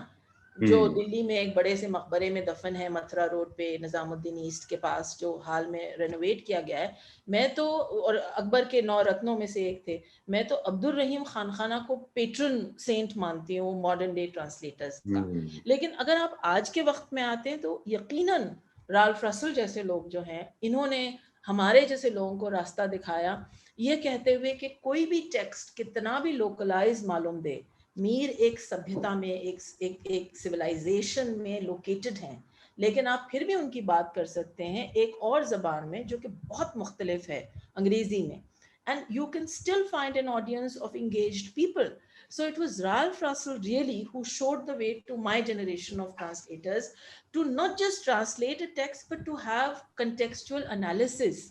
जो दिल्ली में एक बड़े से मकबरे में दफन है मथुरा रोड पे निजामुद्दीन ईस्ट के पास, जो हाल में रेनोवेट किया गया है, मैं तो, और अकबर के 9 रत्नों में से एक थे, मैं तो अब्दुल रहीम खान खाना को पेट्रन सेंट मानती हूँ मॉडर्न डे ट्रांसलेटर्स का। लेकिन अगर आप आज के वक्त में आते हैं तो यकीनन रैल्फ रसल जैसे लोग जो हैं, इन्होंने हमारे जैसे लोगों को रास्ता दिखाया, ये कहते हुए कि कोई भी टेक्स्ट कितना भी लोकलाइज मालूम दे, मीर एक सभ्यता में, एक सिविलाइजेशन में लोकेटेड हैं, लेकिन आप फिर भी उनकी बात कर सकते हैं एक और ज़बान में जो कि बहुत मुख्तलिफ है, अंग्रेज़ी में, and you can still find an audience of engaged people. So it was Ralph Russell really who showed the way to my generation of translators to not just translate a text but to have contextual analysis.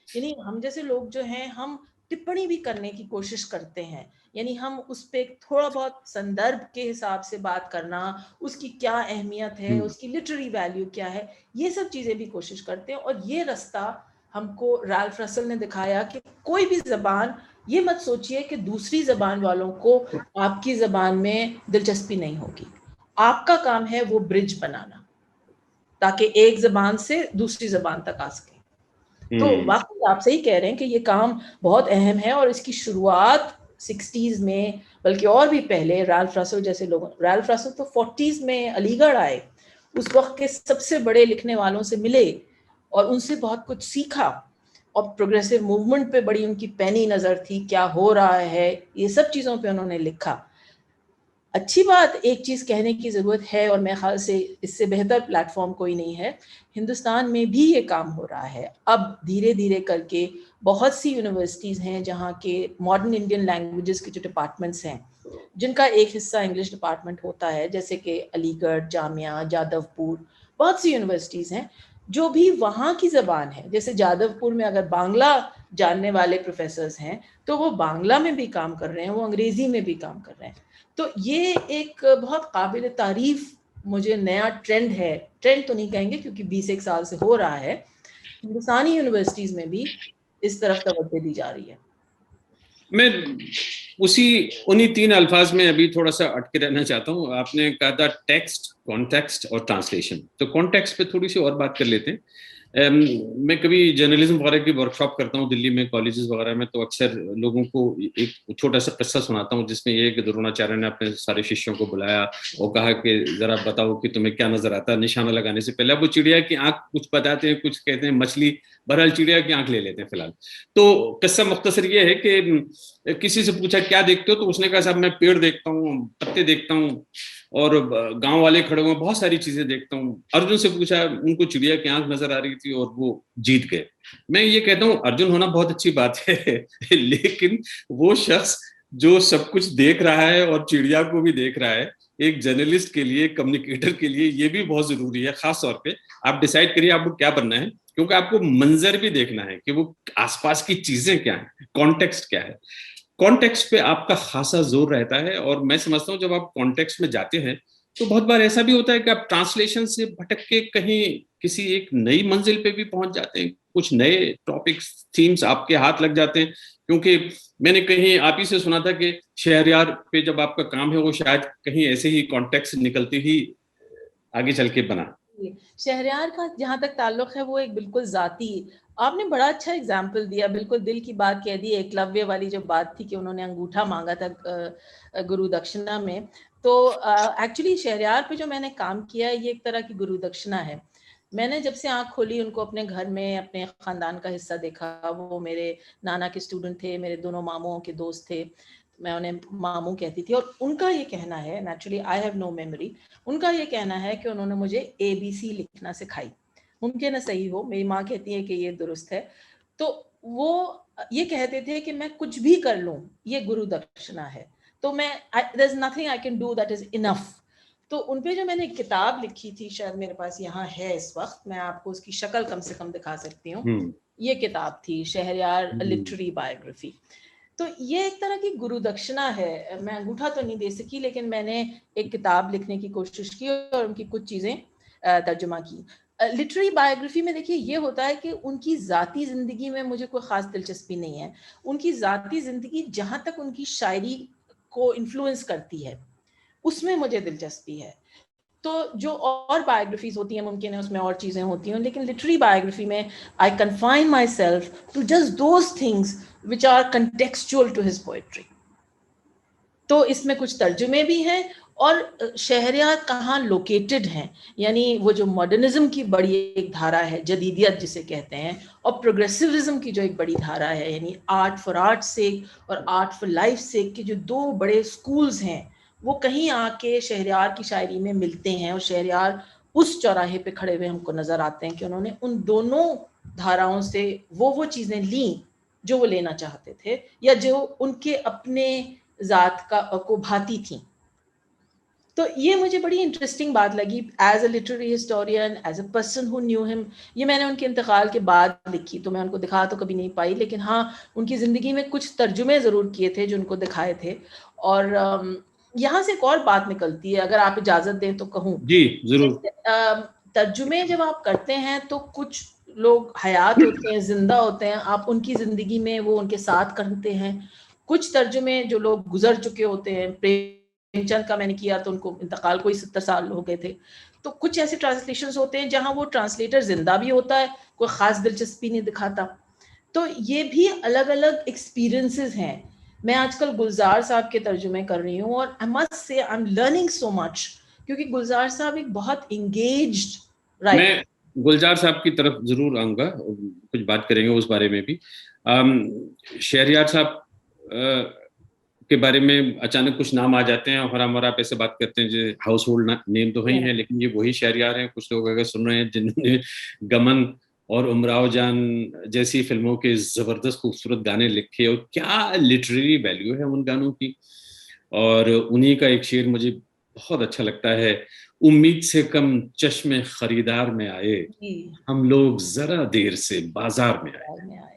यानी हम जैसे लोग जो हैं, हम टिप्पणी भी करने की कोशिश करते हैं, यानी हम उस पे थोड़ा बहुत संदर्भ के हिसाब से बात करना, उसकी क्या अहमियत है, उसकी लिटरेरी वैल्यू क्या है, ये सब चीज़ें भी कोशिश करते हैं। और ये रास्ता हमको रैल्फ रसल ने दिखाया कि कोई भी ज़बान, ये मत सोचिए कि दूसरी ज़बान वालों को आपकी ज़बान में दिलचस्पी नहीं होगी, आपका काम है वो ब्रिज बनाना ताकि एक ज़बान से दूसरी ज़बान तक आ सके। तो वाकई आप सही कह रहे हैं कि ये काम बहुत अहम है, और इसकी शुरुआत 60s में, बल्कि और भी पहले, रैल्फ रसल जैसे लोग, रैल्फ रसल तो 40s में अलीगढ़ आए, उस वक्त के सबसे बड़े लिखने वालों से मिले और उनसे बहुत कुछ सीखा, और प्रोग्रेसिव मूवमेंट पे बड़ी उनकी पैनी नज़र थी, क्या हो रहा है, ये सब चीज़ों पे उन्होंने लिखा। अच्छी बात, एक चीज़ कहने की ज़रूरत है, और मेरे ख्याल से इससे बेहतर प्लेटफॉर्म कोई नहीं है, हिंदुस्तान में भी ये काम हो रहा है अब धीरे धीरे करके। बहुत सी यूनिवर्सिटीज़ हैं जहाँ के मॉडर्न इंडियन लैंग्वेजेस के जो डिपार्टमेंट्स हैं, जिनका एक हिस्सा इंग्लिश डिपार्टमेंट होता है, जैसे कि अलीगढ़, जामिया, जादवपुर, बहुत सी यूनिवर्सिटीज़ हैं जो भी वहाँ की ज़बान है। जैसे जादवपुर में अगर बांग्ला जानने वाले प्रोफेसर्स हैं तो वो बांग्ला में भी काम कर रहे हैं, वो अंग्रेज़ी में भी काम कर रहे हैं। तो ये एक बहुत काबिल तारीफ मुझे नया ट्रेंड है, ट्रेंड तो नहीं कहेंगे क्योंकि 20 साल से हो रहा है, हिंदुस्तानी यूनिवर्सिटीज़ में भी इस तरफ तवज्जो दी जा रही है। मैं उन्हीं 3 अल्फाज में अभी थोड़ा सा अटके रहना चाहता हूँ। आपने कहा था टेक्स्ट, कॉन्टेक्स्ट और ट्रांसलेशन, तो कॉन्टेक्स्ट पे थोड़ी सी और बात कर लेते हैं। मैं कभी जर्नलिज्म वगैरह की वर्कशॉप करता हूँ दिल्ली में, कॉलेजेस वगैरह में, तो अक्सर लोगों को एक छोटा सा किस्सा सुनाता हूँ जिसमें ये कि द्रोणाचार्य ने अपने सारे शिष्यों को बुलाया और कहा कि जरा बताओ कि तुम्हें क्या नजर आता है निशाना लगाने से पहले। अब वो चिड़िया की आंख कुछ बताते हैं, कुछ कहते हैं मछली, बहरहाल चिड़िया की आंख ले लेते हैं फिलहाल। तो किस्सा मुख्तसर ये है कि किसी से पूछा क्या देखते हो, तो उसने कहा साहब मैं पेड़ देखता हूँ, पत्ते देखता हूँ, और गांव वाले खड़े हुए, बहुत सारी चीजें देखता हूँ। अर्जुन से पूछा, उनको चिड़िया की आंख नजर आ रही थी और वो जीत गए। मैं ये कहता हूँ अर्जुन होना बहुत अच्छी बात है लेकिन वो शख्स जो सब कुछ देख रहा है और चिड़िया को भी देख रहा है, एक जर्नलिस्ट के लिए, कम्युनिकेटर के लिए ये भी बहुत जरूरी है। खास तौर पे आप डिसाइड करिए आपको क्या बनना है, क्योंकि आपको मंजर भी देखना है कि वो आसपास की चीजें क्या है, कॉन्टेक्स्ट क्या है। कॉन्टेक्स्ट पे आपका खासा जोर रहता है, और मैं समझता हूँ जब आप कॉन्टेक्स्ट में जाते हैं तो बहुत बार ऐसा भी होता है कि आप ट्रांसलेशन से भटक के कहीं किसी एक नई मंजिल पे भी पहुंच जाते हैं, कुछ नए टॉपिक्स थीम्स आपके हाथ लग जाते हैं? क्योंकि मैंने कहीं आप ही से सुना था कि शहरयार पे जब आपका काम है वो शायद कहीं ऐसे ही कॉन्टेक्स्ट निकलते ही आगे चल के बना। शहरयार का जहाँ तक ताल्लुक है वो एक बिल्कुल जाती, आपने बड़ा अच्छा एग्जाम्पल दिया, बिल्कुल दिल की बात कह दी। एकलव्य वाली जो बात थी कि उन्होंने अंगूठा मांगा था गुरु दक्षिणा में, तो एक्चुअली शहरयार पे जो मैंने काम किया है ये एक तरह की गुरु दक्षिणा है। मैंने जब से आंख खोली उनको अपने घर में अपने खानदान का हिस्सा देखा। वो मेरे नाना के स्टूडेंट थे, मेरे दोनों मामूओं के दोस्त थे, मैं उन्हें मामू कहती थी। और उनका ये कहना है, naturally I have no memory, उनका ये कहना है कि उन्होंने मुझे ABC लिखना सिखाई। मुमकिन है सही हो, मेरी माँ कहती है कि ये दुरुस्त है। तो वो ये कहते थे कि मैं कुछ भी कर लूँ ये गुरु दक्षिणा है, तो मैं there is nothing I can do that is enough. तो उन पे जो मैंने एक किताब लिखी थी, शायद मेरे पास यहाँ है इस वक्त, मैं आपको उसकी शक्ल कम से कम दिखा सकती हूँ। ये किताब थी शहरयार लिटरेरी बायोग्राफी। तो ये एक तरह की गुरु दक्षिणा है। मैं अंगूठा तो नहीं दे सकी, लेकिन मैंने एक किताब लिखने की कोशिश की और उनकी कुछ चीज़ें तर्जुमा की। लिटरेरी बायोग्राफी में देखिए ये होता है कि उनकी ज़ाती ज़िंदगी में मुझे कोई ख़ास दिलचस्पी नहीं है। उनकी ज़ाती ज़िंदगी जहाँ तक उनकी शायरी को इन्फ्लुएंस करती है उसमें मुझे दिलचस्पी है। तो जो और बायोग्राफीज होती हैं मुमकिन है उसमें और चीज़ें होती हैं, लेकिन लिटरेरी बायोग्राफी में I confine myself to just those things which are contextual to his poetry. तो इसमें कुछ तर्जुमे भी हैं और शहरयार कहाँ लोकेटेड हैं, यानी वो जो मॉडर्निज्म की बड़ी एक धारा है, जदीदियत जिसे कहते हैं, और प्रोग्रेसिविज्म की जो एक बड़ी धारा है, यानी आर्ट फॉर आर्ट सेक और आर्ट फॉर लाइफ सेक के जो दो बड़े स्कूल्स हैं, वो कहीं आके शहरयार की शायरी में मिलते हैं। और शहरयार उस चौराहे पे खड़े हुए हमको नजर आते हैं कि उन्होंने उन दोनों धाराओं से वो चीज़ें ली जो वो लेना चाहते थे या जो उनके अपने जात का को भाती थी। तो ये मुझे बड़ी इंटरेस्टिंग बात लगी as a literary historian, as a person who knew him. ये मैंने उनके इंतकाल के बाद लिखी, तो मैं उनको दिखा तो कभी नहीं पाई, लेकिन हाँ उनकी ज़िंदगी में कुछ तर्जुमे ज़रूर किए थे जो उनको दिखाए थे। और यहाँ से एक और बात निकलती है, अगर आप इजाज़त दें तो कहूँ। जी जरूर। तर्जुमे जब आप करते हैं तो कुछ लोग हयात होते हैं, जिंदा होते हैं, आप उनकी ज़िंदगी में वो उनके साथ करते हैं। कुछ तर्जुमे जो लोग गुजर चुके होते हैं, प्रेमचंद का मैंने किया तो उनको इंतकाल को ही 70 साल हो गए थे। तो कुछ ऐसे ट्रांसलेशंस होते हैं जहां वो ट्रांसलेटर जिंदा भी होता है, कोई खास दिलचस्पी नहीं दिखाता। तो ये भी अलग अलग एक्सपीरियंसेस हैं। मैं आजकल गुलजार साहब के तर्जुमे कर रही हूँ और I must say I am learning so much, क्योंकि गुलजार साहब एक बहुत इंगेज्ड राइटर। मैं गुलजार साहब की तरफ जरूर आऊंगा, कुछ बात करेंगे उस बारे में भी। शहरयार साहब के बारे में अचानक कुछ नाम आ जाते हैं और हम और आप ऐसे बात करते हैं जो हाउस होल्ड नेम तो वही है, लेकिन ये वही शहरयार हैं। कुछ लोग अगर सुन रहे हैं जिन्होंने गमन और उमराव जान जैसी फिल्मों के जबरदस्त खूबसूरत गाने लिखे, और क्या लिटरेरी वैल्यू है उन गानों की। और उन्हीं का एक शेर मुझे बहुत अच्छा लगता है, उम्मीद से कम चश्मे खरीदार में आए, हम लोग जरा देर से बाजार में आए।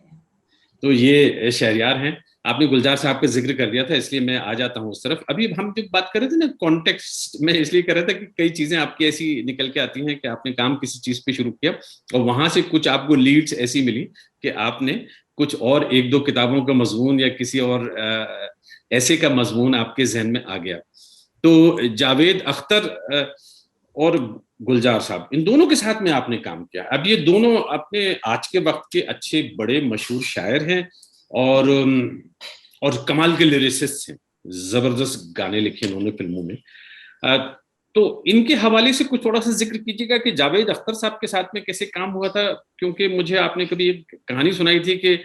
तो ये शहरयार हैं। आपने गुलजार साहब का जिक्र कर दिया था, इसलिए मैं आ जाता हूँ उस तरफ। अभी हम जो बात कर रहे थे ना कॉन्टेक्स्ट में, इसलिए कर रहे थे कि कई चीजें आपकी ऐसी निकल के आती हैं कि आपने काम किसी चीज पे शुरू किया और वहां से कुछ आपको लीड्स ऐसी मिली कि आपने कुछ और एक दो किताबों का मजमून या किसी और ऐसे का मजमून आपके जहन में आ गया। तो जावेद अख्तर और गुलजार साहब, इन दोनों के साथ में आपने काम किया। अब ये दोनों अपने आज के वक्त के अच्छे बड़े मशहूर शायर हैं और कमाल के लिरिसिस्ट हैं, जबरदस्त गाने लिखे इन्होंने फिल्मों में। तो इनके हवाले से कुछ थोड़ा सा जिक्र कीजिएगा कि जावेद अख्तर साहब के साथ में कैसे काम हुआ था, क्योंकि मुझे आपने कभी एक कहानी सुनाई थी कि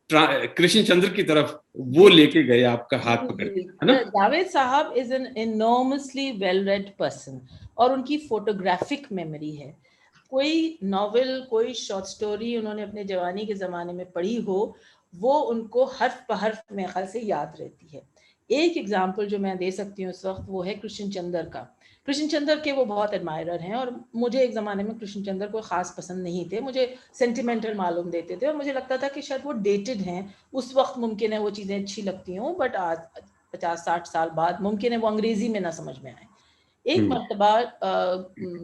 कृष्ण चंद्र की तरफ वो लेके गए आपका हाथ पकड़ के, है ना? जावेद साहब is an enormously well read person और उनकी फोटोग्राफिक मेमोरी है। कोई नॉवेल, कोई शॉर्ट स्टोरी उन्होंने अपने जवानी के ज़माने में पढ़ी हो, वो उनको हर्फ बहर्फ में ख्याल से याद रहती है। एक एग्जाम्पल जो मैं दे सकती हूँ इस वक्त, वो है कृष्ण चंद्र का। कृष्ण चंद्र के वो बहुत एडमायरर हैं और मुझे एक ज़माने में कृष्ण चंद्र कोई ख़ास पसंद नहीं थे, मुझे सेंटिमेंटल मालूम देते थे और मुझे लगता था कि शायद वो डेटेड हैं। उस वक्त मुमकिन है वो चीज़ें अच्छी लगती हों, बट आज 50-60 साल बाद मुमकिन है वो अंग्रेज़ी में ना समझ में आए। एक मरतबा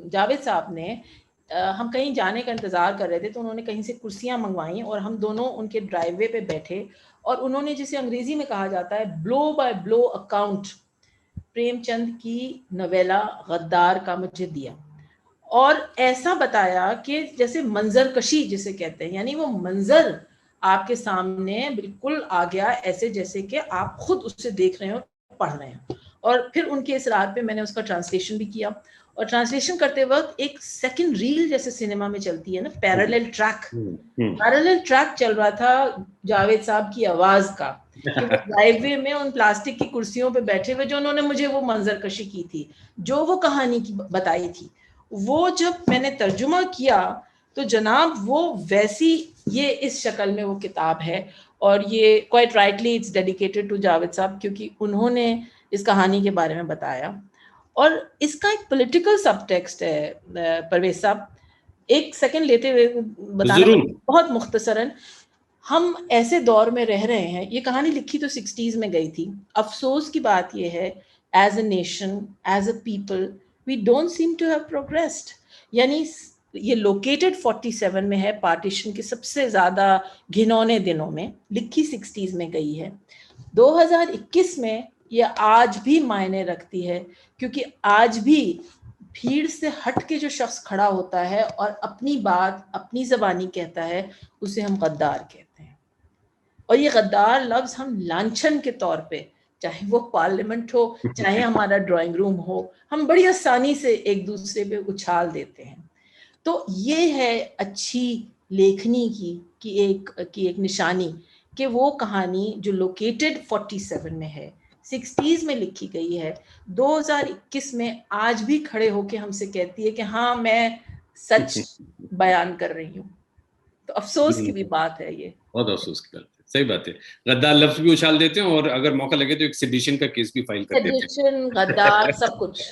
जावेद साहब ने हम कहीं जाने का इंतज़ार कर रहे थे, तो उन्होंने कहीं से कुर्सियाँ मंगवाई और हम दोनों उनके ड्राइववे पे बैठे और उन्होंने, जिसे अंग्रेजी में कहा जाता है blow by blow account, Premchand की नवेला गद्दार का मुझे दिया और ऐसा बताया कि जैसे मंजर कशी जिसे कहते हैं, यानी वो मंजर आपके सामने बिल्कुल आ गया, ऐसे जैसे कि आप खुद उससे देख रहे हो, पढ़ रहे हैं। और फिर उनके इसरार पे मैंने उसका ट्रांसलेशन भी किया और ट्रांसलेशन करते वक्त एक सेकंड रील जैसे सिनेमा में चलती है ना, पैरेलल ट्रैक चल रहा था जावेद साहब की आवाज का, कि वो ड्राइववे में उन प्लास्टिक की कुर्सियों पे बैठे हुए, जो उन्होंने मुझे वो मंजर कशी की थी, जो वो कहानी की बताई थी, वो जब मैंने तर्जुमा किया तो जनाब वो वैसी, ये इस शक्ल में वो किताब है और ये quite rightly it's dedicated to Javed साहब, क्योंकि उन्होंने इस कहानी के बारे में बताया। और इसका एक पॉलिटिकल सबटेक्स्ट है परवेज साहब, एक सेकंड लेते हुए बताना बहुत मुख्तसरन। हम ऐसे दौर में रह रहे हैं, ये कहानी लिखी तो 60s में गई थी, अफसोस की बात ये है as a nation, as a people, we don't seem to have progressed. यानी ये लोकेटेड 47 में है, पार्टीशन के सबसे ज़्यादा घिनौने दिनों में, लिखी 60s में गई है। 2021 में ये आज भी मायने रखती है, क्योंकि आज भी भीड़ से हट के जो शख्स खड़ा होता है और अपनी बात अपनी ज़बानी कहता है, उसे हम गद्दार कहते हैं। और ये गद्दार लफ्ज़ हम लांछन के तौर पे, चाहे वो पार्लियामेंट हो, चाहे हमारा ड्राइंग रूम हो, हम बड़ी आसानी से एक दूसरे पे उछाल देते हैं। तो ये है अच्छी लेखनी की एक निशानी, कि वो कहानी जो लोकेटेड 47 में है, 60s में लिखी गई है, 2021 में आज भी खड़े होके हमसे कहती है कि हाँ मैं सच बयान कर रही हूँ। तो अफसोस की भी बात है ये, बहुत अफसोस की बात है, सही बात है। गद्दार लफ्ज भी उछाल देते हैं और अगर मौका लगे तो एक सेडिशन का केस भी फाइल कर देते हैं। सेडिशन, गद्दार, सब कुछ।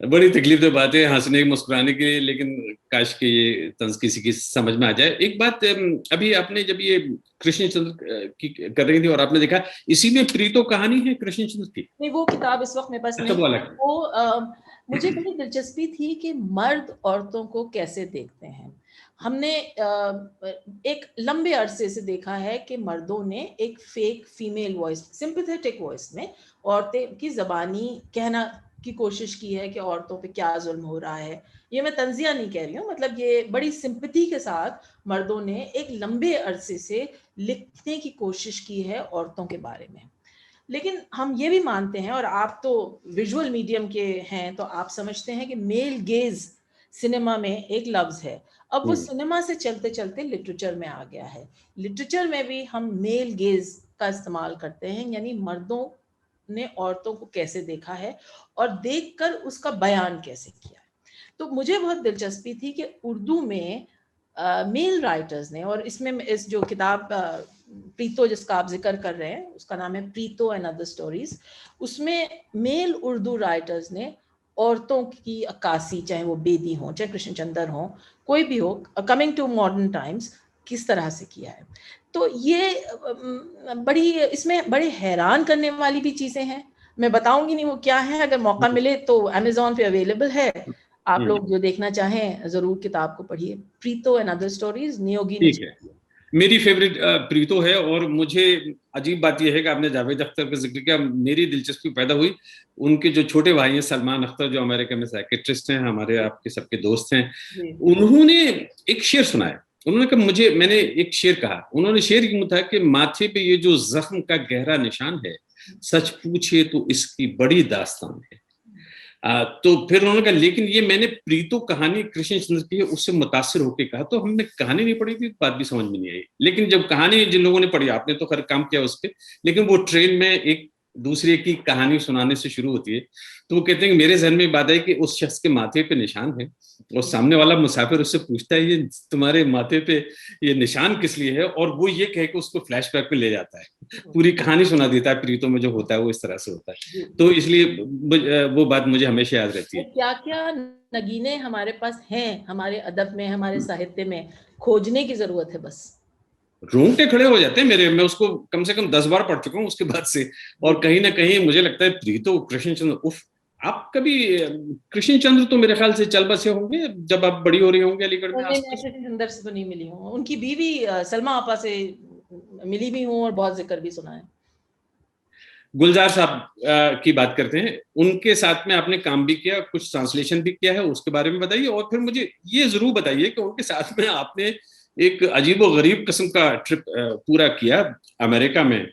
बड़ी तकलीफ बात है, हंसने मुस्कुराने के लिए, लेकिन काश के ये तंज किसी की समझ में आ जाए। एक बात, अभी आपने जब ये कृष्णचंद्र की कर रही थी और आपने देखा इसी में प्रीतो कहानी है कृष्णचंद्र की? नहीं, वो किताब इस वक्त मेरे पास नहीं है। वो मुझे बड़ी दिलचस्पी थी कि मर्द औरतों को कैसे देखते हैं। हमने एक लंबे अरसे से देखा है कि मर्दों ने एक fake female voice, sympathetic voice में औरतें की ज़बानी कहना की कोशिश की है कि औरतों पे क्या जुल्म हो रहा है। ये मैं तंजिया नहीं कह रही हूँ, मतलब ये बड़ी सिंपैथी के साथ मर्दों ने एक लंबे अरसे से लिखने की कोशिश की है औरतों के बारे में। लेकिन हम ये भी मानते हैं, और आप तो विजुअल मीडियम के हैं तो आप समझते हैं कि मेल गेज सिनेमा में एक लफ्ज है, अब वो सिनेमा से चलते चलते लिटरेचर में आ गया है। लिटरेचर में भी हम मेल गेज का इस्तेमाल करते हैं, यानी मर्दों ने औरतों को कैसे देखा है और देखकर उसका बयान कैसे किया है। तो मुझे बहुत दिलचस्पी थी कि उर्दू में मेल राइटर्स ने, और इसमें इस जो किताब प्रीतो जिसका आप जिक्र कर रहे हैं उसका नाम है प्रीतो एंड अदर स्टोरीज, उसमें मेल उर्दू राइटर्स ने औरतों की अक्कासी, चाहे वो बेदी हो, चाहे कृष्णचंद्र हो, कोई भी हो, कमिंग टू मॉडर्न टाइम्स, किस तरह से किया है। तो ये बड़ी, इसमें बड़े हैरान करने वाली भी चीज़ें हैं। मैं बताऊंगी नहीं वो क्या है, अगर मौका मिले तो अमेज़न पे अवेलेबल है, आप लोग जो देखना चाहें जरूर किताब को पढ़िए, Preeto and other stories, Niyogi. मेरी फेवरेट प्रीतो है, और मुझे अजीब बात यह है कि आपने जावेद अख्तर का जिक्र किया, मेरी दिलचस्पी पैदा हुई उनके जो छोटे भाई हैं सलमान अख्तर, जो अमेरिका में साइकेट्रिस्ट हैं, हमारे आपके सबके दोस्त हैं, उन्होंने एक शेर सुनाया। उन्होंने कहा मैंने एक शेर कहा, उन्होंने शेर यूं था कि माथे पे ये जो जख्म का गहरा निशान है, सच पूछे तो इसकी बड़ी दास्तान है। तो फिर उन्होंने कहा लेकिन ये मैंने प्रीतो कहानी कृष्णचंद्र की है उससे मुतासिर होकर कहा, तो हमने कहानी नहीं पढ़ी थी, बात भी समझ में नहीं आई। लेकिन जब कहानी जिन लोगों ने पढ़ी, आपने तो खैर काम किया उस पर, लेकिन वो ट्रेन में एक दूसरे की कहानी सुनाने से शुरू होती है, तो वो कहते हैं कि मेरे जहन में बात है कि उस शख्स के माथे पे निशान है, और सामने वाला मुसाफिर उससे पूछता है ये तुम्हारे माथे पे ये निशान किस लिए है, और वो ये कह के उसको फ्लैशबैक पे ले जाता है, पूरी कहानी सुना देता है। प्रीतो में जो होता है वो इस तरह से होता है, तो इसलिए वो बात मुझे हमेशा याद रहती है। क्या क्या नगीने हमारे पास हैं, हमारे अदब में, हमारे साहित्य में, खोजने की जरूरत है बस। रोंगटे खड़े हो जाते हैं मेरे, मैं उसको कम से कम 10 बार पढ़ चुका हूँ उसके बाद से, और कहीं ना कहीं मुझे लगता है प्रीतो कृष्णचंद्र उफ आप कभी कृष्ण चंद्र तो मेरे ख्याल से चल बसे होंगे जब आप बड़ी हो रही होंगे अलीगढ़ में? मैं कृष्ण चंद्र से तो नहीं मिली हूँ, उनकी बीवी सलमा आपा से मिली भी हूँ और बहुत जिक्र भी सुना है। गुलजार साहब की बात करते हैं, उनके साथ में आपने काम भी किया, कुछ ट्रांसलेशन भी किया है, उसके बारे में बताइए। और फिर मुझे ये जरूर बताइए कि उनके साथ में आपने एक अजीबोगरीब किस्म का ट्रिप पूरा किया अमेरिका में,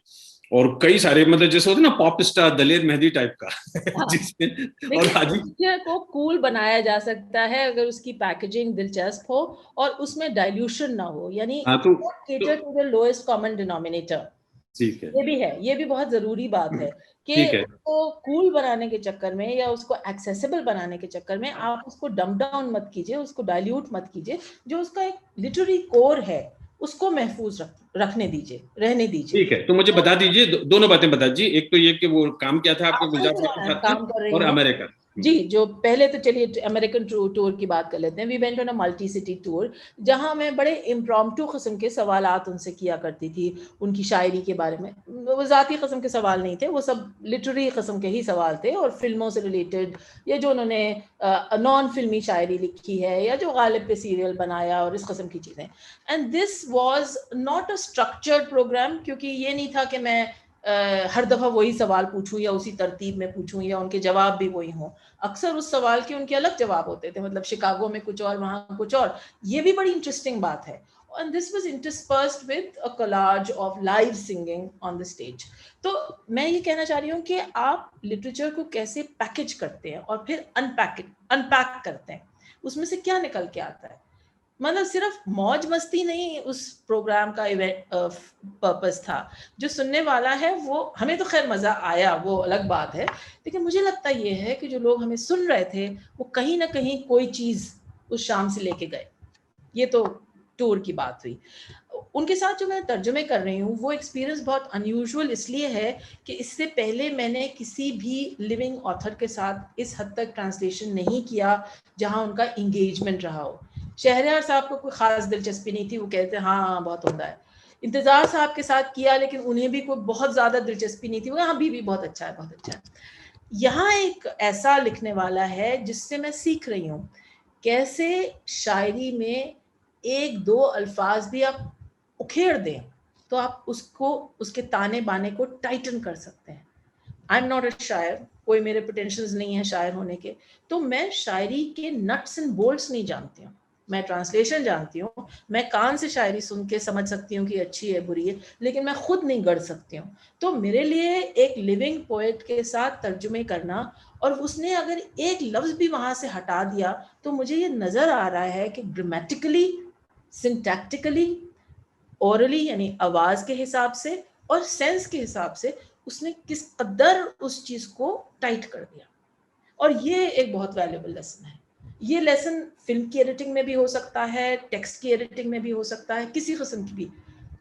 और कई सारे मतलब जैसे होते ना pop star Daler Mehndi type का जिसमें और देखिए को कूल बनाया जा सकता है अगर उसकी पैकेजिंग दिलचस्प हो और उसमें डाइल्यूशन ना हो, यानी cater to the lowest common denominator. ठीक है, ये भी है, ये भी बहुत जरूरी बात है कि उसको कूल बनाने के चक्कर में या उसको एक्सेसिबल बनाने के चक्कर में आप उसको डम डाउन मत कीजिए, उसको डाइल्यूट मत कीजिए। जो उसका एक लिटरेरी कोर है उसको महफूज रखने दीजिए, रहने दीजिए। ठीक है, तो मुझे बता दीजिए दोनों बातें बता दीजिए। एक तो ये कि वो काम किया था आपके गुलजार साहब के साथ काम कर रही और अमेरिका। जी, जो पहले तो चलिए अमेरिकन टूर की बात कर लेते हैं। We went on a multi city tour, जहां मैं बड़े इम्प्रॉम्प्टू किस्म के सवालात उनसे किया करती थी उनकी शायरी के बारे में। वो ज़ाती किस्म के सवाल नहीं थे, वो सब लिटरेरी किस्म के ही सवाल थे और फिल्मों से रिलेटेड, या जो उन्होंने नॉन फिल्मी शायरी लिखी है या जो गालिब पे सीरियल बनाया और इस किस्म की चीज़ें। And this was not a structured programme, क्योंकि ये नहीं था कि मैं हर दफ़ा वही सवाल पूछूं या उसी तरतीब में पूछूं या उनके जवाब भी वही हों। अक्सर उस सवाल के उनके अलग जवाब होते थे, मतलब शिकागो में कुछ और वहाँ कुछ और। ये भी बड़ी इंटरेस्टिंग बात है। And this was interspersed with a collage of live singing on the stage. तो मैं ये कहना चाह रही हूँ कि आप लिटरेचर को कैसे पैकेज करते हैं और फिर अनपैक करते हैं, उसमें से क्या निकल के आता है। मतलब सिर्फ मौज मस्ती नहीं उस प्रोग्राम का पर्पस था। जो सुनने वाला है वो, हमें तो खैर मजा आया, वो अलग बात है, लेकिन मुझे लगता ये है कि जो लोग हमें सुन रहे थे वो कहीं ना कहीं कोई चीज उस शाम से लेके गए। ये तो टूर की बात हुई। उनके साथ जो मैं तर्जुमे कर रही हूँ वो एक्सपीरियंस बहुत अनयूजुअल इसलिए है कि इससे पहले मैंने किसी भी लिविंग ऑथर के साथ इस हद तक ट्रांसलेशन नहीं किया जहाँ उनका इंगेजमेंट रहा हो। शहरयार साहब को कोई खास दिलचस्पी नहीं थी, वो कहते हैं हाँ बहुत उम्दा है। इंतजार साहब के साथ किया लेकिन उन्हें भी कोई बहुत ज्यादा दिलचस्पी नहीं थी, वो हाँ भी बहुत अच्छा है, बहुत अच्छा है। यहाँ एक ऐसा लिखने वाला है जिससे मैं सीख रही हूँ कैसे शायरी में एक दो अल्फाज भी आप उखेड़ दें तो आप उसको, उसके ताने बाने को टाइटन कर सकते हैं। आई एम नॉट अ शायर, कोई मेरे पोटेंशियल्स नहीं है शायर होने के, तो मैं शायरी के नट्स एंड बोल्ट्स नहीं जानती हूँ। मैं ट्रांसलेशन जानती हूँ, मैं कान से शायरी सुन के समझ सकती हूँ कि अच्छी है बुरी है, लेकिन मैं खुद नहीं गढ़ सकती हूँ। तो मेरे लिए एक लिविंग पोएट के साथ तर्जुमे करना, और उसने अगर एक लफ्ज भी वहां से हटा दिया तो मुझे ये नजर आ रहा है कि ग्रामेटिकली, सिंटैक्टिकली, ओरली यानी आवाज के हिसाब से और सेंस के हिसाब से उसने किस कदर उस चीज को टाइट कर दिया। और ये एक बहुत वैल्यूएबल लेसन है। ये लेसन फिल्म की एडिटिंग में भी हो सकता है, टेक्स्ट की एडिटिंग में भी हो सकता है, किसी किस्म की भी।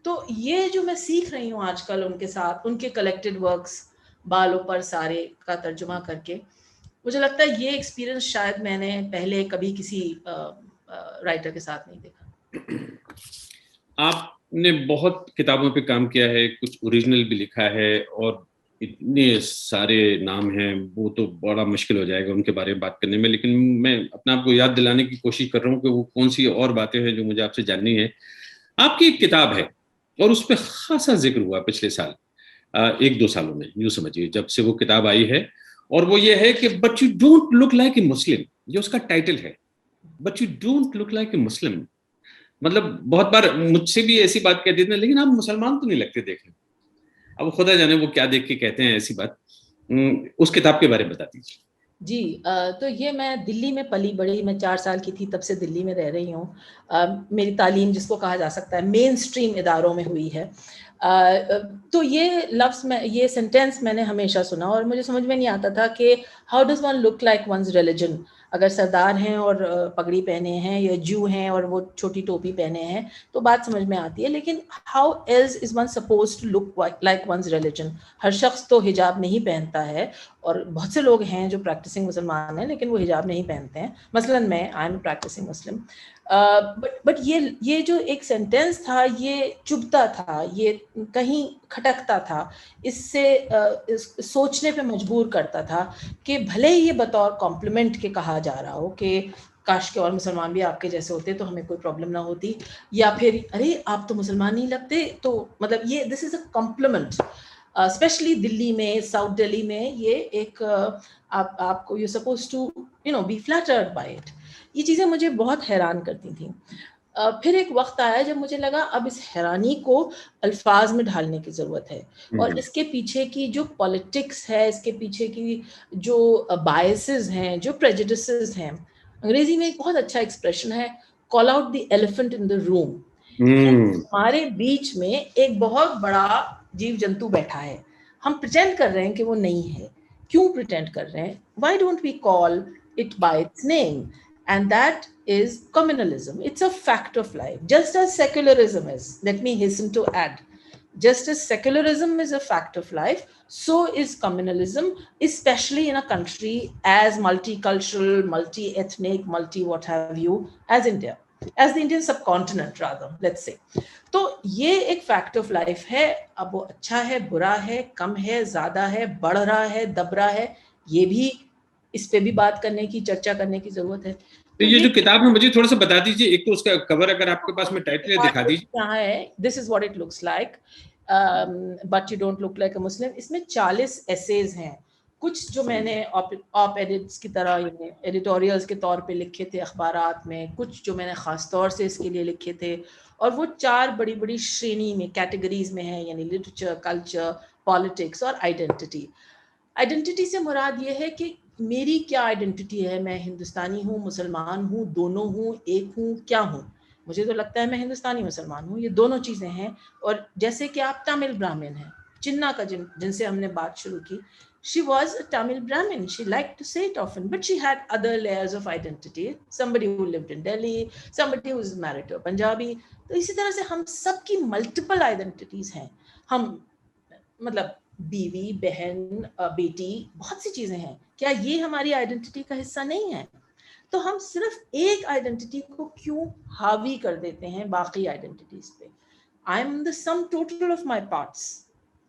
तो ये जो मैं सीख रही हूँ आजकल उनके साथ, उनके कलेक्टेड वर्क्स बालों पर सारे का तर्जुमा करके, मुझे लगता है ये एक्सपीरियंस शायद मैंने पहले कभी किसी राइटर के साथ नहीं देखा। आपने बहुत किताबों पे काम किया है, कुछ ओरिजिनल भी लिखा है, और इतने सारे नाम हैं वो तो बड़ा मुश्किल हो जाएगा उनके बारे में बात करने में। लेकिन मैं अपने आप को याद दिलाने की कोशिश कर रहा हूँ कि वो कौन सी और बातें हैं जो मुझे आपसे जाननी है। आपकी एक किताब है और उस पर खासा जिक्र हुआ पिछले साल, 1-2 सालों में, यूं समझिए जब से वो किताब आई है, और वो ये है कि but you don't look like a Muslim. ये उसका टाइटल है, but you don't look like a Muslim. मतलब बहुत बार मुझसे भी ऐसी बात कहते थे, लेकिन आप मुसलमान तो नहीं लगते देखने। अब खुदा जाने वो क्या देख के कहते हैं ऐसी बात। उस किताब के बारे में बता दीजिए। जी, तो ये मैं दिल्ली में पली बड़ी, मैं 4 साल की थी तब से दिल्ली में रह रही हूँ। मेरी तालीम जिसको कहा जा सकता है मेन स्ट्रीम इदारों में हुई है। तो ये लफ्ज़ में, ये सेंटेंस मैंने हमेशा सुना और मुझे समझ में नहीं आता था कि how does one look like one's religion. अगर सरदार हैं और पगड़ी पहने हैं, या जू हैं और वो छोटी टोपी पहने हैं तो बात समझ में आती है, लेकिन how else is one supposed to look like one's religion. हर शख्स तो हिजाब नहीं पहनता है, और बहुत से लोग हैं जो प्रैक्टिसिंग मुसलमान हैं लेकिन वो हिजाब नहीं पहनते हैं। मसलन मैं, I am practising Muslim. But ये जो एक सेंटेंस था ये चुभता था, ये कहीं खटकता था, इससे सोचने पे मजबूर करता था कि भले ही ये बतौर कॉम्प्लीमेंट के कहा जा रहा हो कि काश के और मुसलमान भी आपके जैसे होते तो हमें कोई प्रॉब्लम ना होती, या फिर अरे आप तो मुसलमान नहीं लगते, तो मतलब ये this is a compliment, specially Delhi में, साउथ दिल्ली में ये एक आपको you suppose to be flattered by it. ये चीज़ें मुझे बहुत हैरान करती थी। फिर एक वक्त आया जब मुझे लगा अब इस हैरानी को अल्फाज में ढालने की ज़रूरत है, और इसके पीछे की जो पॉलिटिक्स है, इसके पीछे की जो बायसेस हैं, जो प्रेजुडिसेस हैं, अंग्रेजी में एक बहुत अच्छा एक्सप्रेशन है, call out the elephant in the room. हमारे बीच में एक बहुत बड़ा जीव जंतु बैठा है, हम प्रिटेंड कर रहे हैं कि वो नहीं है। क्यों प्रिटेंड कर रहे हैं? Why don't we call it by its name? And that is communalism. It's a fact of life, just as secularism is. Let me hasten to add, just as secularism is a fact of life, so is communalism, especially in a country as multicultural, multi-ethnic, multi-what have you as India, as the Indian subcontinent rather, let's say. तो ये एक fact of life है। अब वो अच्छा है, बुरा है, कम है, ज्यादा है, बढ़ रहा है, दब रहा है, ये भी, इस पे भी बात करने की, चर्चा करने की जरूरत है। तो ये जो किताब है मुझे थोड़ा सा बता दीजिए, एक तो उसका कवर अगर आपके पास में टाइटल है दिखा दीजिए। यहाँ है, this is what it looks like, but you don't look like a Muslim. इसमें 40 एसेज हैं, कुछ जो मैंने ऑप एडिट्स की तरह एडिटोरियल्स के तौर पे लिखे थे अखबारात में, कुछ जो मैंने ख़ास तौर से इसके लिए लिखे थे, और वो 4 बड़ी बड़ी श्रेणी में, कैटेगरीज में है, यानी लिटरेचर, कल्चर, पॉलिटिक्स और आइडेंटिटी। आइडेंटिटी से मुराद ये है कि मेरी क्या आइडेंटिटी है, मैं हिंदुस्तानी हूँ, मुसलमान हूँ, दोनों हूँ, एक हूँ, क्या हूँ? मुझे तो लगता है मैं हिंदुस्तानी मुसलमान हूँ, ये दोनों चीज़ें हैं। और जैसे कि आप तमिल ब्राह्मण हैं, चिन्ना का जिनसे हमने बात शुरू की, she was a Tamil Brahmin. She liked to say it often, but she had other layers of identity. Somebody who lived in Delhi, somebody who was married to a Punjabi. तो इसी तरह से हम सबकी मल्टीपल आइडेंटिटीज हैं। हम मतलब बीवी, बहन, बेटी, बहुत सी चीजें हैं। क्या ये हमारी आइडेंटिटी का हिस्सा नहीं है? तो हम सिर्फ एक आइडेंटिटी को क्यों हावी कर देते हैं बाकी आइडेंटिटीज पे? I am the sum total of my parts,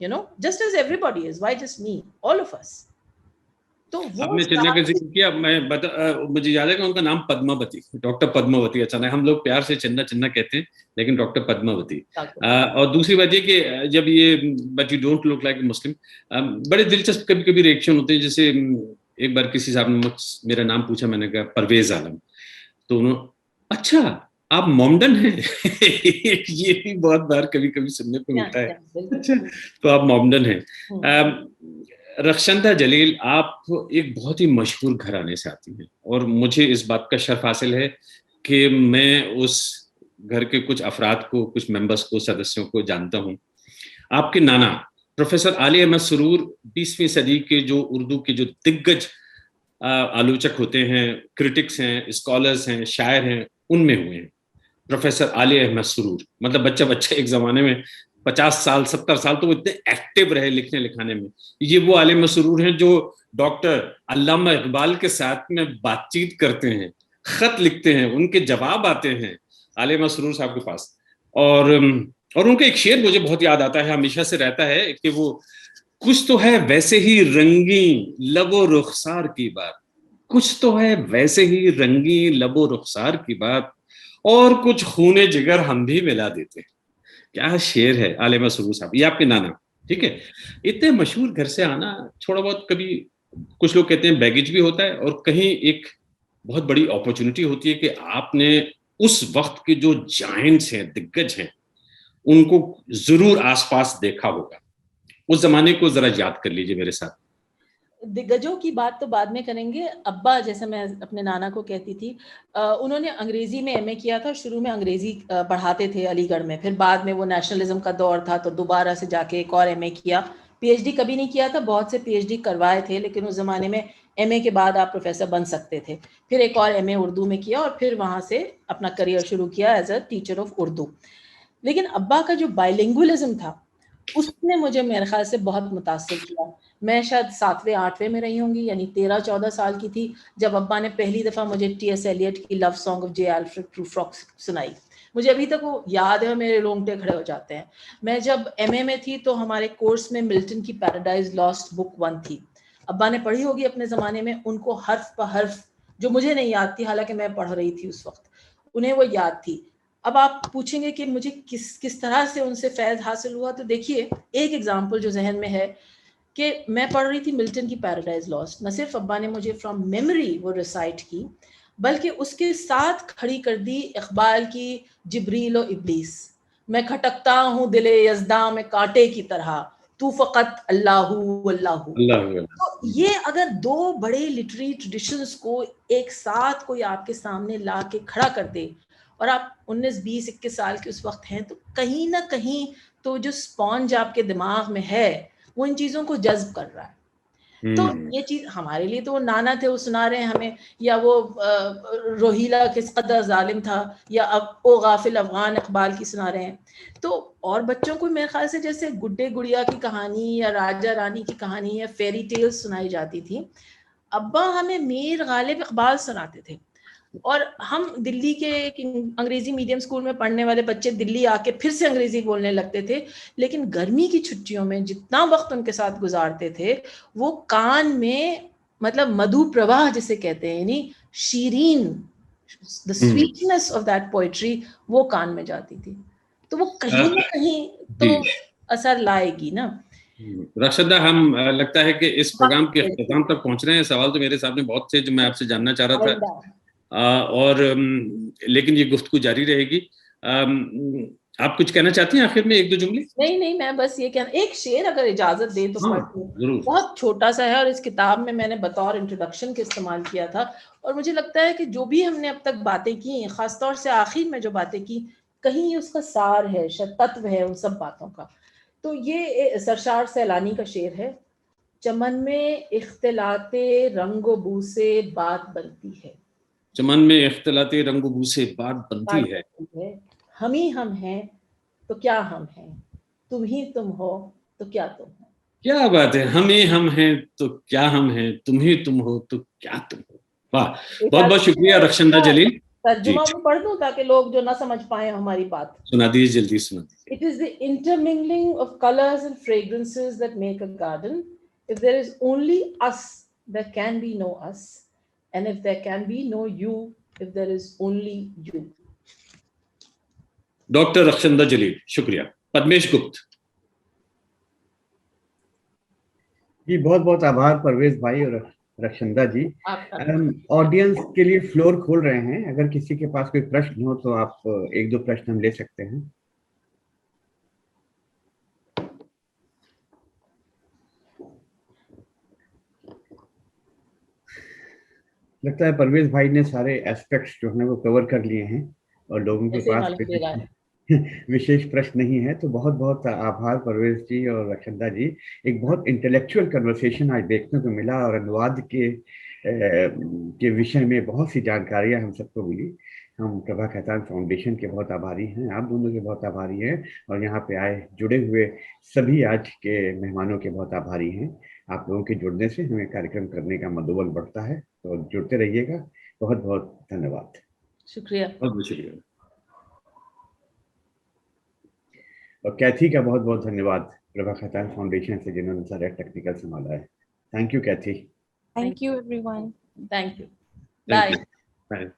you know, just as everybody is. Why just me? All of us. तो आपने चिन्ना का जिक्र किया, मुझे याद है कि उनका नाम पद्मावती, डॉक्टर पद्मावती। अच्छा ना, हम लोग प्यार से चिन्ना चिन्ना कहते हैं, लेकिन डॉक्टर पद्मावती। और दूसरी बात ये कि जब ये but you don't look like Muslim, बड़े दिलचस्प कभी कभी रिएक्शन होते हैं। जैसे एक बार किसी साहब ने मेरा नाम पूछा, मैंने कहा परवेज आलम, तो उन्होंने अच्छा आप मोमडन हैं ये भी बहुत बार कभी कभी सुनने को मिलता है। अच्छा, तो आप मोमडन हैं। रक्षंदा जलील, आप एक बहुत ही मशहूर घराने से आती हैं, और मुझे इस बात का शर्फ हासिल है कि मैं उस घर के कुछ अफराद को, कुछ मेंबर्स को, सदस्यों को जानता हूं। आपके नाना प्रोफेसर आली अहमद सुरूर 20वीं सदी के जो उर्दू के जो दिग्गज आलोचक होते हैं, क्रिटिक्स हैं, स्कॉलर्स हैं, शायर हैं, उनमें हुए हैं। प्रोफेसर आली अहमद सुरूर, मतलब बच्चा एक जमाने में 50 साल 70 साल तो वो इतने एक्टिव रहे लिखने लिखाने में। ये वो आलिम मसरूर हैं जो डॉक्टर अल्लामा इकबाल के साथ में बातचीत करते हैं, खत लिखते हैं, उनके जवाब आते हैं आलिम मसरूर साहब के पास। और उनका एक शेर मुझे बहुत याद आता है, हमेशा से रहता है कि वो कुछ तो है वैसे ही रंगीन लबो रुखसार की बात, कुछ तो है वैसे ही रंगीन लबो रुखसार की बात, और कुछ खूने जिगर हम भी मिला देते हैं। क्या शेर है आलिम मसरूर साहब, ये आपके नाना। ठीक है, इतने मशहूर घर से आना थोड़ा बहुत, कभी कुछ लोग कहते हैं बैगेज भी होता है, और कहीं एक बहुत बड़ी अपॉर्चुनिटी होती है कि आपने उस वक्त के जो जायंट्स हैं, दिग्गज हैं, उनको जरूर आसपास देखा होगा। उस जमाने को जरा याद कर लीजिए मेरे साथ। दिग्गजों की बात तो बाद में करेंगे। अब्बा, जैसे मैं अपने नाना को कहती थी, उन्होंने अंग्रेजी में एमए किया था। शुरू में अंग्रेजी पढ़ाते थे अलीगढ़ में, फिर बाद में वो नेशनलिज्म का दौर था तो दोबारा से जाके एक और एमए किया। पीएचडी कभी नहीं किया था, बहुत से पीएचडी करवाए थे, लेकिन उस जमाने में एमए के बाद आप प्रोफेसर बन सकते थे। फिर एक और एमए उर्दू में किया, और फिर वहाँ से अपना करियर शुरू किया as a teacher of Urdu. लेकिन अब्बा का जो बाइलिंगुअलिज्म था उसने मुझे मेरे ख्याल से बहुत मुतासिर किया। मैं शायद 7वें 8वें में रही होंगी, यानी 13-14 साल की थी जब अब्बा ने पहली दफ़ा मुझे टी.एस. एलियट की love song of J. Alfred Prufrock सुनाई। मुझे अभी तक वो याद है, मेरे रोंगटे खड़े हो जाते हैं। मैं जब एमए में थी तो हमारे कोर्स में मिल्टन की पैराडाइज लॉस्ट बुक 1 थी। अब्बा ने पढ़ी होगी अपने ज़माने में, उनको हर्फ ब हर्फ, जो मुझे नहीं याद थी, हालांकि मैं पढ़ रही थी उस वक्त, उन्हें वो याद थी। अब आप पूछेंगे कि मुझे किस तरह से उनसे फैज़ हासिल हुआ, तो देखिए एक एग्जाम्पल जो जहन में है कि मैं पढ़ रही थी मिल्टन की पैराडाइज लॉस्ट। न सिर्फ अब्बा ने मुझे फ्रॉम मेमोरी वो रिसाइट की, बल्कि उसके साथ खड़ी कर दी इकबाल की जिब्रील और इब्लीस। मैं खटकता हूँ दिले यज़दा में कांटे की तरह, तू फ़कत अल्लाहू अल्लाहू। तो ये अगर दो बड़े लिटरेरी ट्रेडिशंस को एक साथ कोई आपके सामने ला के खड़ा कर दे, और आप 19, 20, 21 साल के उस वक्त हैं, तो कहीं ना कहीं तो जो स्पॉन्ज आपके दिमाग में है वो इन चीज़ों को जज्ब कर रहा है। तो ये चीज़ हमारे लिए तो वो नाना थे, वो सुना रहे हैं हमें, या वो रोहीला किस कदर जालिम था, या अब ओ गाफिल अफगान इकबाल की सुना रहे हैं। तो और बच्चों को मेरे ख्याल से जैसे गुड्डे गुड़िया की कहानी या राजा रानी की कहानी या फेरी टेल्स सुनाई जाती थी, अब्बा हमें मीर गालिब इकबाल सुनाते थे। और हम दिल्ली के एक अंग्रेजी मीडियम स्कूल में पढ़ने वाले बच्चे दिल्ली आके फिर से अंग्रेजी बोलने लगते थे, लेकिन गर्मी की छुट्टियों में जितना वक्त उनके साथ गुजारते थे, वो कान में, मतलब मधु प्रवाह जिसे कहते हैं, यानी शीरीन, the sweetness of that poetry, वो कान में जाती थी। तो वो कहीं ना कहीं तो असर लाएगी ना। रक्षदा, हम लगता है कि इस प्रोग्राम के अख्ताम तक पहुंच रहे हैं। सवाल तो मेरे सामने बहुत थे जो मैं आपसे जानना चाह रहा था, और लेकिन ये गुफ्तगू जारी रहेगी। आप कुछ कहना चाहती हैं आखिर में, एक दो जुमले? नहीं, मैं बस ये कहना, एक शेर अगर इजाजत दे तो पढ़, बहुत छोटा सा है और इस किताब में मैंने बतौर इंट्रोडक्शन के इस्तेमाल किया था। और मुझे लगता है कि जो भी हमने अब तक बातें की, खासतौर से आखिर में जो बातें की, कहीं उसका सार है, तत्व है उन सब बातों का। तो ये सरशार सैलानी का शेर है। चमन में इख्तिलाते रंगो बू से बात बनती है, चमन में इख्तिलाते रंगो बू से बात बनती है, हम ही हम हैं तो क्या हम हैं, तुम ही तुम हो तो क्या तुम हो। क्या बात है, हम ही हम हैं तो क्या हम हैं, तुम ही तुम हो तो क्या तुम हो। वाह, बहुत बहुत शुक्रिया रक्षंदा जलील। तर्जुमा भी पढ़ दूं ताकि लोग जो ना समझ पाए हमारी बात। सुना दीजिए, जल्दी सुना दीजिए। It is the intermingling of colors and fragrances that make a garden. If there is only us, there can be no us, and if there can be no you, if there is only you. Doctor Rakhshanda Jalil, शुक्रिया। पद्मेश गुप्त जी, बहुत बहुत आभार परवेज भाई और रक्षंदा जी। Audience के लिए floor खोल रहे हैं, अगर किसी के पास कोई प्रश्न हो तो आप एक दो प्रश्न हम ले सकते हैं। लगता है परवेज भाई ने सारे एस्पेक्ट्स जो हैं वो कवर कर लिए हैं और लोगों के पास विशेष प्रश्न नहीं है। तो बहुत बहुत आभार परवेज जी और रक्षंदा जी। एक बहुत इंटेलेक्चुअल कन्वर्सेशन आज देखने को मिला और अनुवाद के विषय में बहुत सी जानकारियां हम सबको मिली। हम प्रभा खैतान फाउंडेशन के बहुत आभारी हैं, आप दोनों के बहुत आभारी हैं, और यहाँ पे आए जुड़े हुए सभी आज के मेहमानों के बहुत आभारी हैं। आप लोगों के जुड़ने से हमें कार्यक्रम करने का मनोबल बढ़ता है, तो जुड़ते रहिएगा। बहुत बहुत धन्यवाद। शुक्रिया, बहुत शुक्रिया। और कैथी का बहुत बहुत धन्यवाद प्रभा खैतान फाउंडेशन से, जिन्होंने सारा टेक्निकल संभाला है। Thank you Kathy. Thank you everyone. Thank you. Bye.